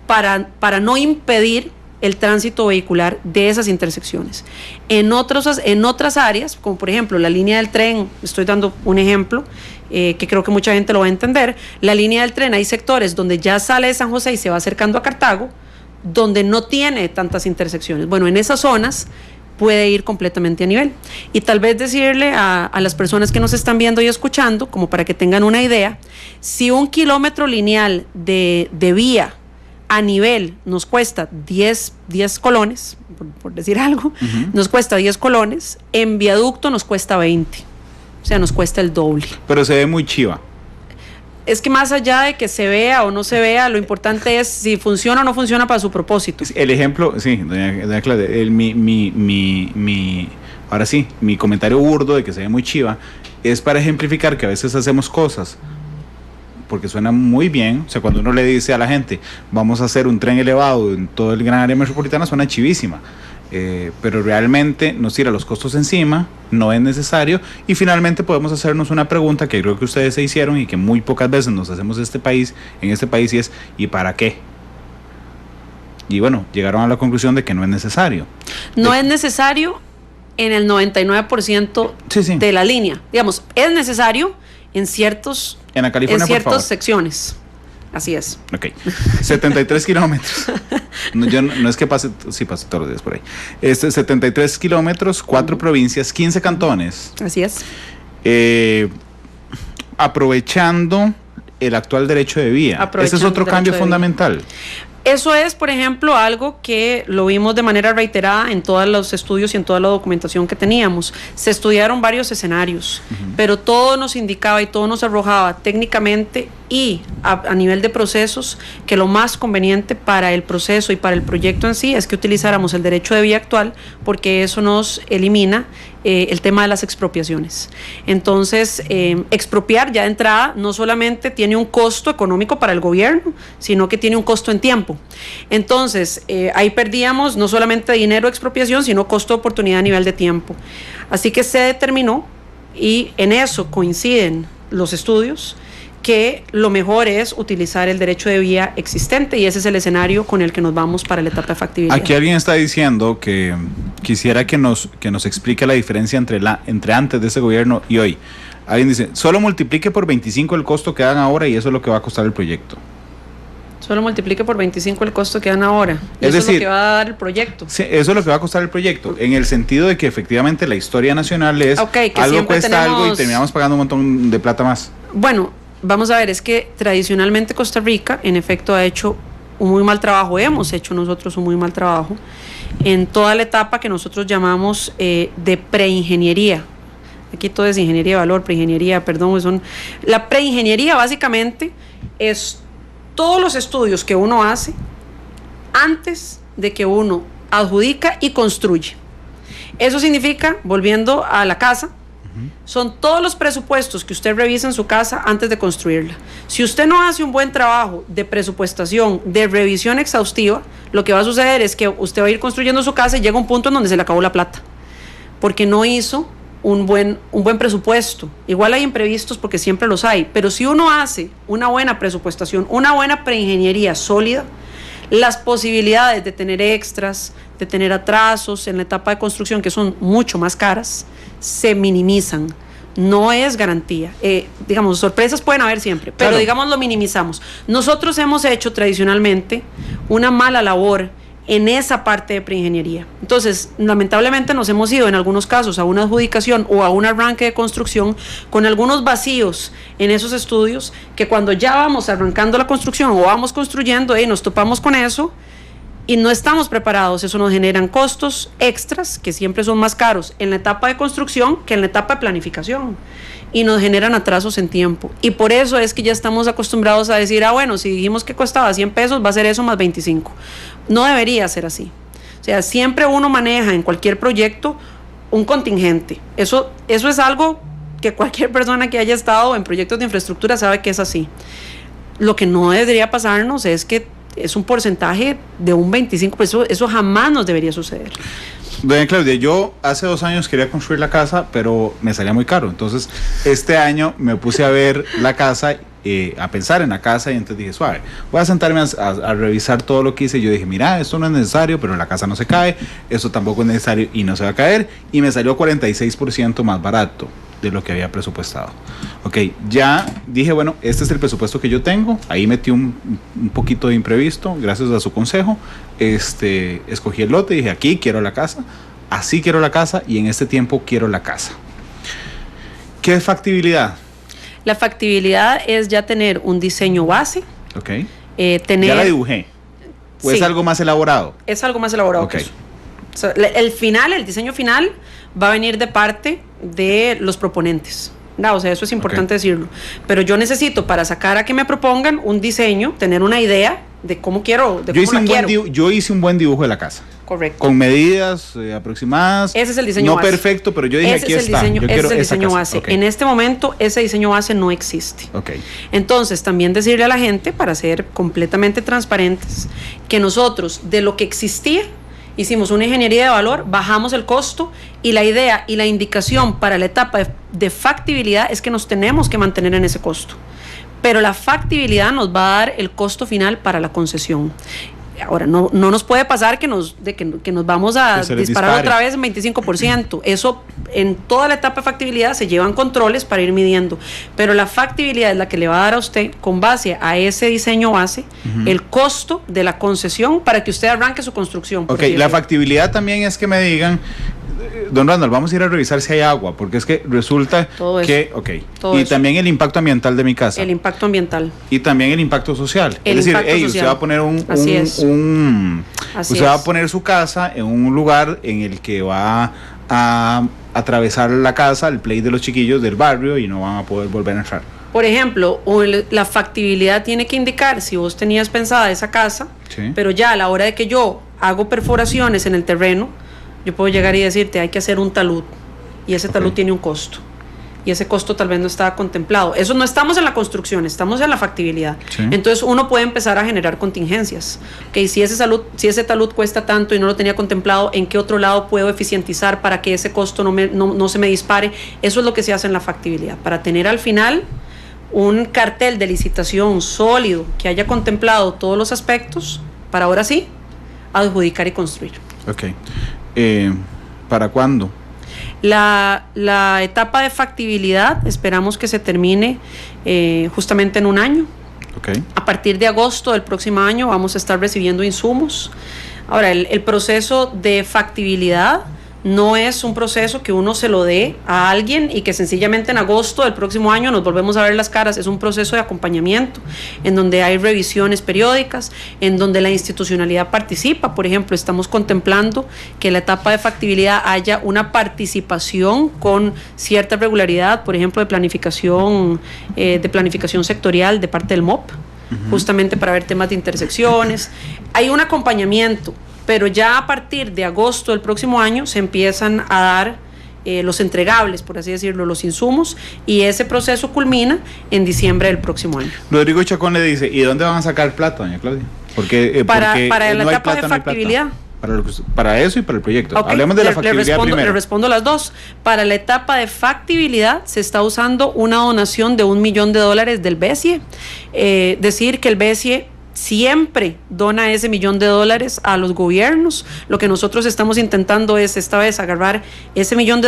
para no impedir el tránsito vehicular de esas intersecciones. En otras áreas, como por ejemplo la línea del tren, estoy dando un ejemplo que creo que mucha gente lo va a entender, la línea del tren, hay sectores donde ya sale de San José y se va acercando a Cartago, donde no tiene tantas intersecciones. Bueno, en esas zonas puede ir completamente a nivel. Y tal vez decirle a las personas que nos están viendo y escuchando, como para que tengan una idea, si 1 kilómetro lineal de vía a nivel nos cuesta 10 colones, por decir algo, nos cuesta 10 colones, en viaducto nos cuesta 20, o sea, nos cuesta el doble. Pero se ve muy chiva. Es que más allá de que se vea o no se vea, lo importante es si funciona o no funciona para su propósito. El ejemplo, sí, doña Claudia, ahora sí, mi comentario burdo de que se ve muy chiva es para ejemplificar que a veces hacemos cosas porque suena muy bien, o sea, cuando uno le dice a la gente, vamos a hacer un tren elevado en todo el gran área metropolitana, suena chivísima, pero realmente nos tira los costos encima, no es necesario, y finalmente podemos hacernos una pregunta que creo que ustedes se hicieron y que muy pocas veces nos hacemos en este país, y es, ¿y para qué? Y bueno, llegaron a la conclusión de que no es necesario. No es necesario en el 99% sí. de la línea. Digamos, es necesario en ciertas secciones. Así es. Ok. 73 kilómetros. No es que pase, sí pase todos los días por ahí. 73 kilómetros, 4 provincias, 15 cantones. Así es. Aprovechando el actual derecho de vía. Ese es otro cambio fundamental. Eso es, por ejemplo, algo que lo vimos de manera reiterada en todos los estudios y en toda la documentación que teníamos. Se estudiaron varios escenarios, pero todo nos indicaba y todo nos arrojaba técnicamente y a nivel de procesos que lo más conveniente para el proceso y para el proyecto en sí es que utilizáramos el derecho de vía actual, porque eso nos elimina el tema de las expropiaciones. Entonces, expropiar ya de entrada no solamente tiene un costo económico para el gobierno, sino que tiene un costo en tiempo. Entonces, ahí perdíamos no solamente dinero de expropiación, sino costo de oportunidad a nivel de tiempo. Así que se determinó, y en eso coinciden los estudios, que lo mejor es utilizar el derecho de vía existente, y ese es el escenario con el que nos vamos para la etapa de factibilidad. Aquí alguien está diciendo que quisiera que nos explique la diferencia entre antes de ese gobierno y hoy. Alguien dice, solo multiplique por 25 el costo que dan ahora y eso es lo que va a costar el proyecto. Solo multiplique por 25 el costo que dan ahora. Es decir, es lo que va a dar el proyecto. Sí, eso es lo que va a costar el proyecto, en el sentido de que efectivamente la historia nacional es que algo cuesta algo y terminamos pagando un montón de plata más. Bueno, vamos a ver, es que tradicionalmente Costa Rica en efecto ha hecho un muy mal trabajo, hemos hecho nosotros un muy mal trabajo en toda la etapa que nosotros llamamos de preingeniería. Aquí todo es ingeniería de valor, preingeniería, perdón, la preingeniería básicamente es todos los estudios que uno hace antes de que uno adjudica y construye. Eso significa, volviendo a la casa, son todos los presupuestos que usted revisa en su casa antes de construirla. Si usted no hace un buen trabajo de presupuestación, de revisión exhaustiva, lo que va a suceder es que usted va a ir construyendo su casa y llega un punto en donde se le acabó la plata, porque no hizo un buen presupuesto. Igual hay imprevistos porque siempre los hay, pero si uno hace una buena presupuestación, una buena preingeniería sólida, las posibilidades de tener extras, de tener atrasos en la etapa de construcción, que son mucho más caras, se minimizan. No es garantía. Digamos, sorpresas pueden haber siempre, pero claro, digamos lo minimizamos. Nosotros hemos hecho tradicionalmente una mala labor en esa parte de preingeniería. Entonces, lamentablemente nos hemos ido en algunos casos a una adjudicación o a un arranque de construcción con algunos vacíos en esos estudios, que cuando ya vamos arrancando la construcción o vamos construyendo, nos topamos con eso y no estamos preparados. Eso nos generan costos extras que siempre son más caros en la etapa de construcción que en la etapa de planificación, y nos generan atrasos en tiempo, y por eso es que ya estamos acostumbrados a decir, bueno, si dijimos que costaba 100 pesos, va a ser eso más 25. No debería ser así. O sea, siempre uno maneja en cualquier proyecto un contingente. Eso es algo que cualquier persona que haya estado en proyectos de infraestructura sabe que es así. Lo que no debería pasarnos es que es un porcentaje de un 25%, eso jamás nos debería suceder. Doña Claudia, yo hace 2 años quería construir la casa, pero me salía muy caro. Entonces, este año me puse a ver la casa, a pensar en la casa, y entonces dije, suave, voy a sentarme a revisar todo lo que hice. Yo dije, mira, esto no es necesario, pero la casa no se cae, esto tampoco es necesario y no se va a caer, y me salió 46% más barato de lo que había presupuestado. Ok, ya dije, bueno, este es el presupuesto que yo tengo. Ahí metí un poquito de imprevisto, gracias a su consejo. Escogí el lote, dije, aquí quiero la casa, así quiero la casa, y en este tiempo quiero la casa. ¿Qué es factibilidad? La factibilidad es ya tener un diseño base. Ok. Ya la dibujé. ¿O sí, es algo más elaborado? Es algo más elaborado, okay, que eso. O sea, el diseño final va a venir de parte de los proponentes. No, o sea, eso es importante decirlo. Pero yo necesito, para sacar a que me propongan un diseño, tener una idea de cómo quiero, yo hice un buen dibujo de la casa. Correcto. Con medidas aproximadas. Ese es el diseño base. No perfecto, pero yo dije, aquí está. Ese es el diseño base. Okay. En este momento, ese diseño base no existe. Okay. Entonces, también decirle a la gente, para ser completamente transparentes, que nosotros, de lo que existía, hicimos una ingeniería de valor, bajamos el costo, y la idea y la indicación para la etapa de factibilidad es que nos tenemos que mantener en ese costo. Pero la factibilidad nos va a dar el costo final para la concesión. Ahora, no nos puede pasar que nos vamos a disparar otra vez en 25%. Eso, en toda la etapa de factibilidad se llevan controles para ir midiendo. Pero la factibilidad es la que le va a dar a usted, con base a ese diseño base, el costo de la concesión para que usted arranque su construcción. Ok, la factibilidad también es que me digan, don Randall, vamos a ir a revisar si hay agua, porque es que resulta que, y también el impacto ambiental de mi casa. El impacto ambiental. Y también el impacto social. Es decir, usted va a poner usted va a poner su casa en un lugar en el que va a atravesar la casa, el play de los chiquillos del barrio, y no van a poder volver a entrar. Por ejemplo, la factibilidad tiene que indicar si vos tenías pensada esa casa, sí, pero ya a la hora de que yo hago perforaciones en el terreno, yo puedo llegar y decirte, hay que hacer un talud, y ese talud tiene un costo, y ese costo tal vez no estaba contemplado. Eso no estamos en la construcción, estamos en la factibilidad. Sí. Entonces uno puede empezar a generar contingencias. Okay, si ese talud cuesta tanto y no lo tenía contemplado, ¿en qué otro lado puedo eficientizar para que ese costo no se me dispare? Eso es lo que se hace en la factibilidad, para tener al final un cartel de licitación sólido que haya contemplado todos los aspectos para ahora sí adjudicar y construir. Ok. ¿Para cuándo? La etapa de factibilidad esperamos que se termine justamente en un año. Okay. A partir de agosto del próximo año vamos a estar recibiendo insumos. Ahora, el proceso de factibilidad no es un proceso que uno se lo dé a alguien y que sencillamente en agosto del próximo año nos volvemos a ver las caras. Es un proceso de acompañamiento en donde hay revisiones periódicas, en donde la institucionalidad participa. Por ejemplo, estamos contemplando que en la etapa de factibilidad haya una participación con cierta regularidad, por ejemplo, de planificación sectorial de parte del MOP, justamente para ver temas de intersecciones. Hay un acompañamiento, pero ya a partir de agosto del próximo año se empiezan a dar los entregables, por así decirlo, los insumos, y ese proceso culmina en diciembre del próximo año. Rodrigo Chacón le dice, ¿y dónde van a sacar plata, doña Claudia? Porque para la no etapa de factibilidad. Para eso y para el proyecto. Okay. Hablemos de la factibilidad primero. Le respondo las dos. Para la etapa de factibilidad se está usando una donación de $1 millón del BESIE. Decir que el BESIE siempre dona ese $1 millón a los gobiernos. Lo que nosotros estamos intentando es esta vez agarrar ese $1 millón,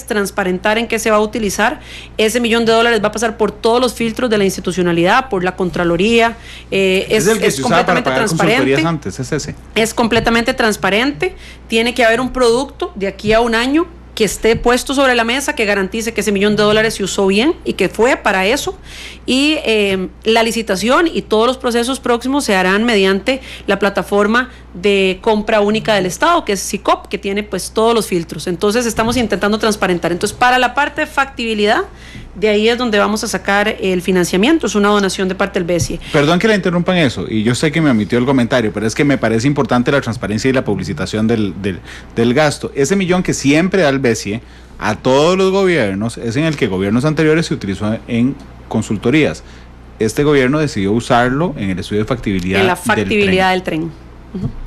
transparentar en qué se va a utilizar. Ese $1 millón va a pasar por todos los filtros de la institucionalidad, por la Contraloría. Es el que se usaba para pagar consultorías antes, es ese. Es completamente transparente. Tiene que haber un producto de aquí a un año que esté puesto sobre la mesa, que garantice que ese $1 millón se usó bien y que fue para eso. Y la licitación y todos los procesos próximos se harán mediante la plataforma de compra única del Estado, que es SICOP, que tiene pues todos los filtros. Entonces estamos intentando transparentar. Entonces, para la parte de factibilidad, de ahí es donde vamos a sacar el financiamiento, es una donación de parte del BESIE. Perdón que la interrumpa en eso, y yo sé que me omitió el comentario, pero es que me parece importante la transparencia y la publicitación del gasto. Ese $1 millón que siempre da el BESIE a todos los gobiernos es en el que gobiernos anteriores se utilizó en consultorías. Este gobierno decidió usarlo en el estudio de factibilidad. En la factibilidad del tren.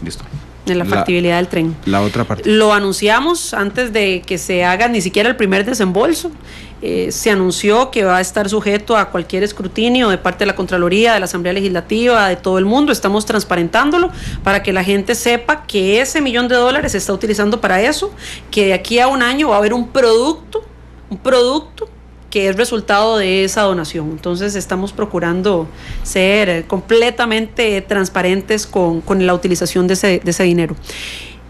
Listo. En la factibilidad del tren. La otra parte. Lo anunciamos antes de que se haga ni siquiera el primer desembolso. Se anunció que va a estar sujeto a cualquier escrutinio de parte de la Contraloría, de la Asamblea Legislativa, de todo el mundo. Estamos transparentándolo para que la gente sepa que ese $1 millón se está utilizando para eso, que de aquí a un año va a haber un producto que es resultado de esa donación. Entonces estamos procurando ser completamente transparentes con la utilización de ese dinero.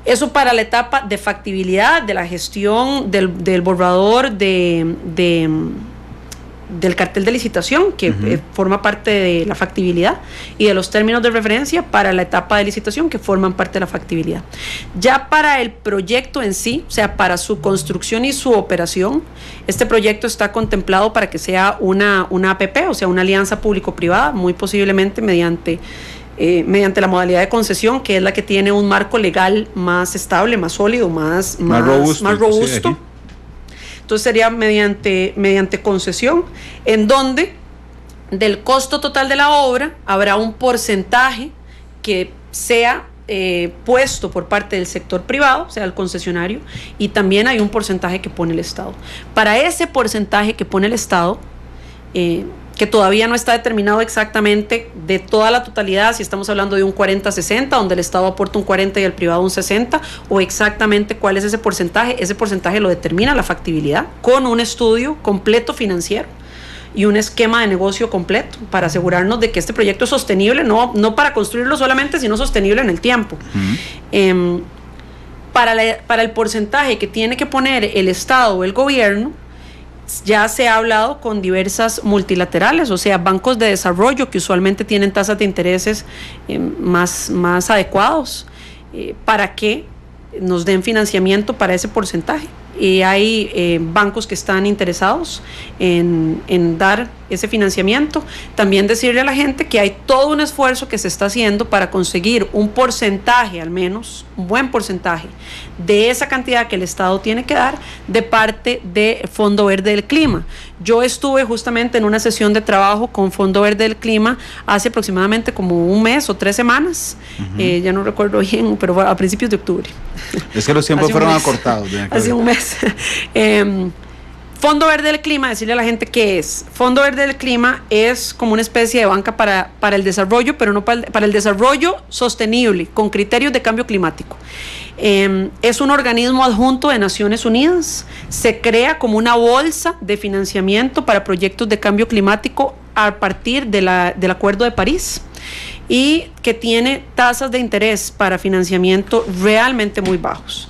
Eso para la etapa de factibilidad, de la gestión del borrador del cartel de licitación, que forma parte de la factibilidad, y de los términos de referencia para la etapa de licitación, que forman parte de la factibilidad. Ya para el proyecto en sí, o sea, para su construcción y su operación, este proyecto está contemplado para que sea una APP, o sea, una alianza público-privada, muy posiblemente mediante la modalidad de concesión, que es la que tiene un marco legal más estable, más sólido, más robusto. Sí, entonces sería mediante concesión, en donde del costo total de la obra habrá un porcentaje que sea puesto por parte del sector privado, o sea, el concesionario, y también hay un porcentaje que pone el Estado. Para ese porcentaje que pone el Estado, que todavía no está determinado exactamente de toda la totalidad, si estamos hablando de un 40-60, donde el Estado aporta un 40 y el privado un 60, o exactamente cuál es ese porcentaje lo determina la factibilidad, con un estudio completo financiero y un esquema de negocio completo, para asegurarnos de que este proyecto es sostenible, no para construirlo solamente, sino sostenible en el tiempo. Para el porcentaje que tiene que poner el Estado o el gobierno, ya se ha hablado con diversas multilaterales, o sea, bancos de desarrollo que usualmente tienen tasas de intereses más adecuados para que nos den financiamiento para ese porcentaje. Y hay bancos que están interesados en dar ese financiamiento. También decirle a la gente que hay todo un esfuerzo que se está haciendo para conseguir un porcentaje, al menos un buen porcentaje de esa cantidad que el Estado tiene que dar de parte de Fondo Verde del Clima. Yo estuve justamente en una sesión de trabajo con Fondo Verde del Clima hace aproximadamente como un mes o 3 semanas, ya no recuerdo bien, pero fue a principios de octubre. Es que los tiempos fueron acortados. Hace un mes. Fondo Verde del Clima, decirle a la gente qué es. Fondo Verde del Clima es como una especie de banca para el desarrollo, pero no para el desarrollo sostenible, con criterios de cambio climático. Es un organismo adjunto de Naciones Unidas, se crea como una bolsa de financiamiento para proyectos de cambio climático a partir del Acuerdo de París, y que tiene tasas de interés para financiamiento realmente muy bajos.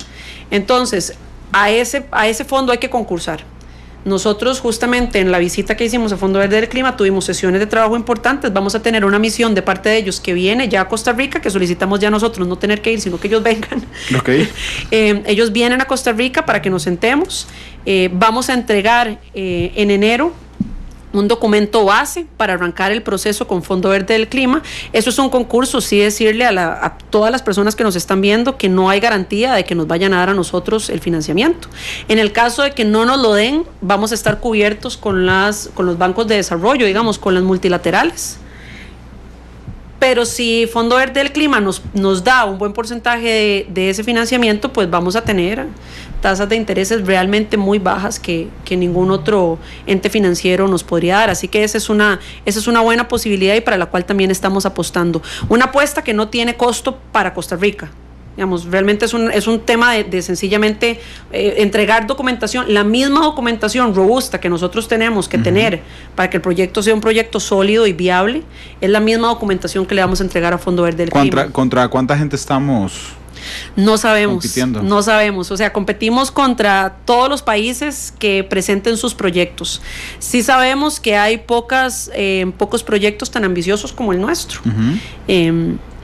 Entonces, a ese fondo hay que concursar. Nosotros justamente en la visita que hicimos a Fondo Verde del Clima tuvimos sesiones de trabajo importantes. Vamos a tener una misión de parte de ellos que viene ya a Costa Rica, que solicitamos ya nosotros no tener que ir, sino que ellos vengan. Okay. Ellos vienen a Costa Rica para que nos sentemos. Vamos a entregar en enero un documento base para arrancar el proceso con Fondo Verde del Clima. Eso es un concurso, sí, decirle a todas las personas que nos están viendo que no hay garantía de que nos vayan a dar a nosotros el financiamiento. En el caso de que no nos lo den, vamos a estar cubiertos con los bancos de desarrollo, digamos, con las multilaterales. Pero si Fondo Verde del Clima nos da un buen porcentaje de ese financiamiento, pues vamos a tener tasas de intereses realmente muy bajas que ningún otro ente financiero nos podría dar. Así que esa es una buena posibilidad y para la cual también estamos apostando. Una apuesta que no tiene costo para Costa Rica. Digamos, realmente es un tema de sencillamente entregar documentación, la misma documentación robusta que nosotros tenemos que tener para que el proyecto sea un proyecto sólido y viable, es la misma documentación que le vamos a entregar a Fondo Verde del Clima. ¿Contra cuánta gente estamos? No sabemos, compitiendo? No sabemos, o sea, competimos contra todos los países que presenten sus proyectos. Sí sabemos que hay pocos proyectos tan ambiciosos como el nuestro.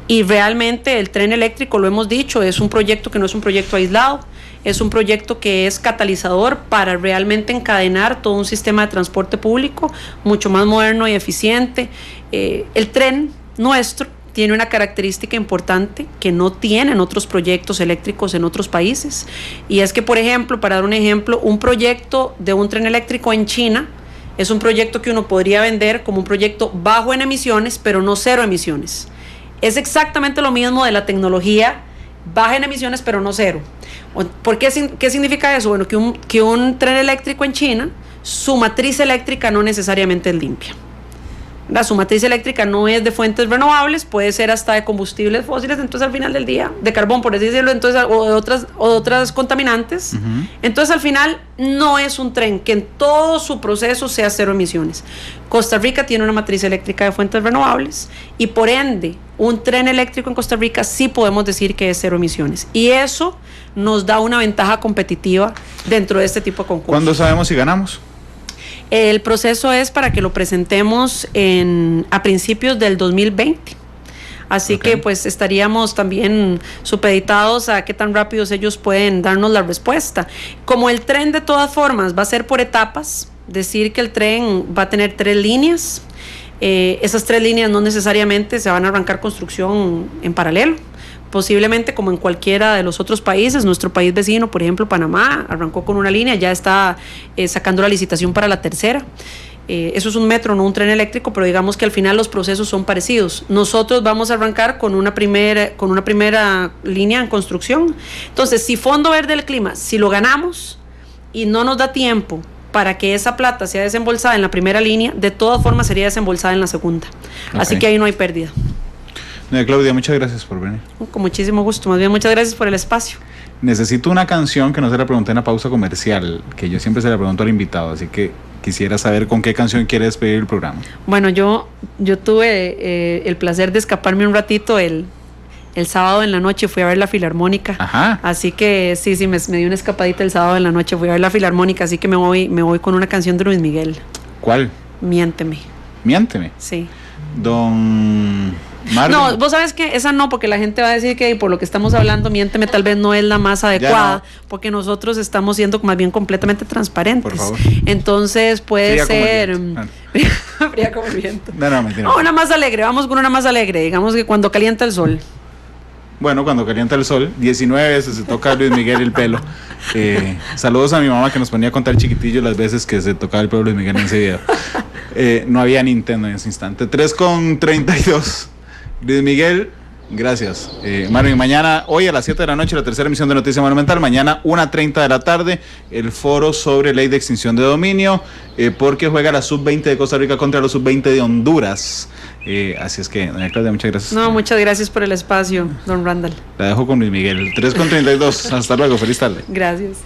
Y realmente el tren eléctrico, lo hemos dicho, es un proyecto que no es un proyecto aislado, es un proyecto que es catalizador para realmente encadenar todo un sistema de transporte público mucho más moderno y eficiente. El tren nuestro tiene una característica importante que no tienen otros proyectos eléctricos en otros países, y es que, por ejemplo, para dar un ejemplo, un proyecto de un tren eléctrico en China es un proyecto que uno podría vender como un proyecto bajo en emisiones, pero no cero emisiones. Es exactamente lo mismo de la tecnología, baja en emisiones pero no cero. ¿Qué significa eso? Bueno, que un tren eléctrico en China, su matriz eléctrica no necesariamente es limpia. Su matriz eléctrica no es de fuentes renovables, puede ser hasta de combustibles fósiles, entonces al final del día, de carbón por así decirlo, entonces, o de otras contaminantes. Entonces al final no es un tren que en todo su proceso sea cero emisiones. Costa Rica tiene una matriz eléctrica de fuentes renovables y por ende un tren eléctrico en Costa Rica sí podemos decir que es cero emisiones, y eso nos da una ventaja competitiva dentro de este tipo de concursos. ¿Cuándo sabemos si ganamos? El proceso es para que lo presentemos a principios del 2020. Así que pues estaríamos también supeditados a qué tan rápidos ellos pueden darnos la respuesta. Como el tren de todas formas va a ser por etapas, decir que el tren va a tener 3 líneas. Esas 3 líneas no necesariamente se van a arrancar construcción en paralelo. Posiblemente, como en cualquiera de los otros países, nuestro país vecino, por ejemplo Panamá, arrancó con una línea, ya está sacando la licitación para la tercera. Eso es un metro, no un tren eléctrico, pero digamos que al final los procesos son parecidos. Nosotros vamos a arrancar con una primera línea en construcción. Entonces, si Fondo Verde del Clima, si lo ganamos y no nos da tiempo para que esa plata sea desembolsada en la primera línea, de todas formas sería desembolsada en la segunda. Así que ahí no hay pérdida. Claudia, muchas gracias por venir. Con muchísimo gusto, más bien muchas gracias por el espacio. Necesito una canción que no se la pregunté en la pausa comercial, que yo siempre se la pregunto al invitado, así que quisiera saber con qué canción quiere despedir el programa. Bueno, yo tuve el placer de escaparme un ratito el sábado en la noche, fui a ver la Filarmónica. Ajá. Así que sí, me di una escapadita el sábado en la noche, fui a ver la Filarmónica, así que me voy con una canción de Luis Miguel. ¿Cuál? Miénteme. ¿Miénteme? Sí. Don Marvin. No, vos sabes que esa no, porque la gente va a decir que por lo que estamos hablando, Miénteme tal vez no es la más adecuada, no. Porque nosotros estamos siendo más bien completamente transparentes. Por favor. Entonces puede Fría ser fría como el viento. Mentira. No, una más alegre, vamos con una más alegre, digamos que Cuando calienta el sol. Bueno, Cuando calienta el sol, 19 veces se toca a Luis Miguel el pelo. Saludos a mi mamá que nos ponía a contar chiquitillos las veces que se tocaba el pelo Luis Miguel en ese video. No había Nintendo en ese instante. 3:32. Luis Miguel, Gracias. Mario, y mañana, hoy a las 7 de la noche, la tercera emisión de Noticia Monumental. Mañana, 1:30 de la tarde, el foro sobre ley de extinción de dominio, porque juega la sub-20 de Costa Rica contra los sub-20 de Honduras. Así es que, doña Claudia, muchas gracias. No, muchas gracias por el espacio, don Randall. La dejo con Luis Miguel. 3:32. Hasta luego. Feliz tarde. Gracias.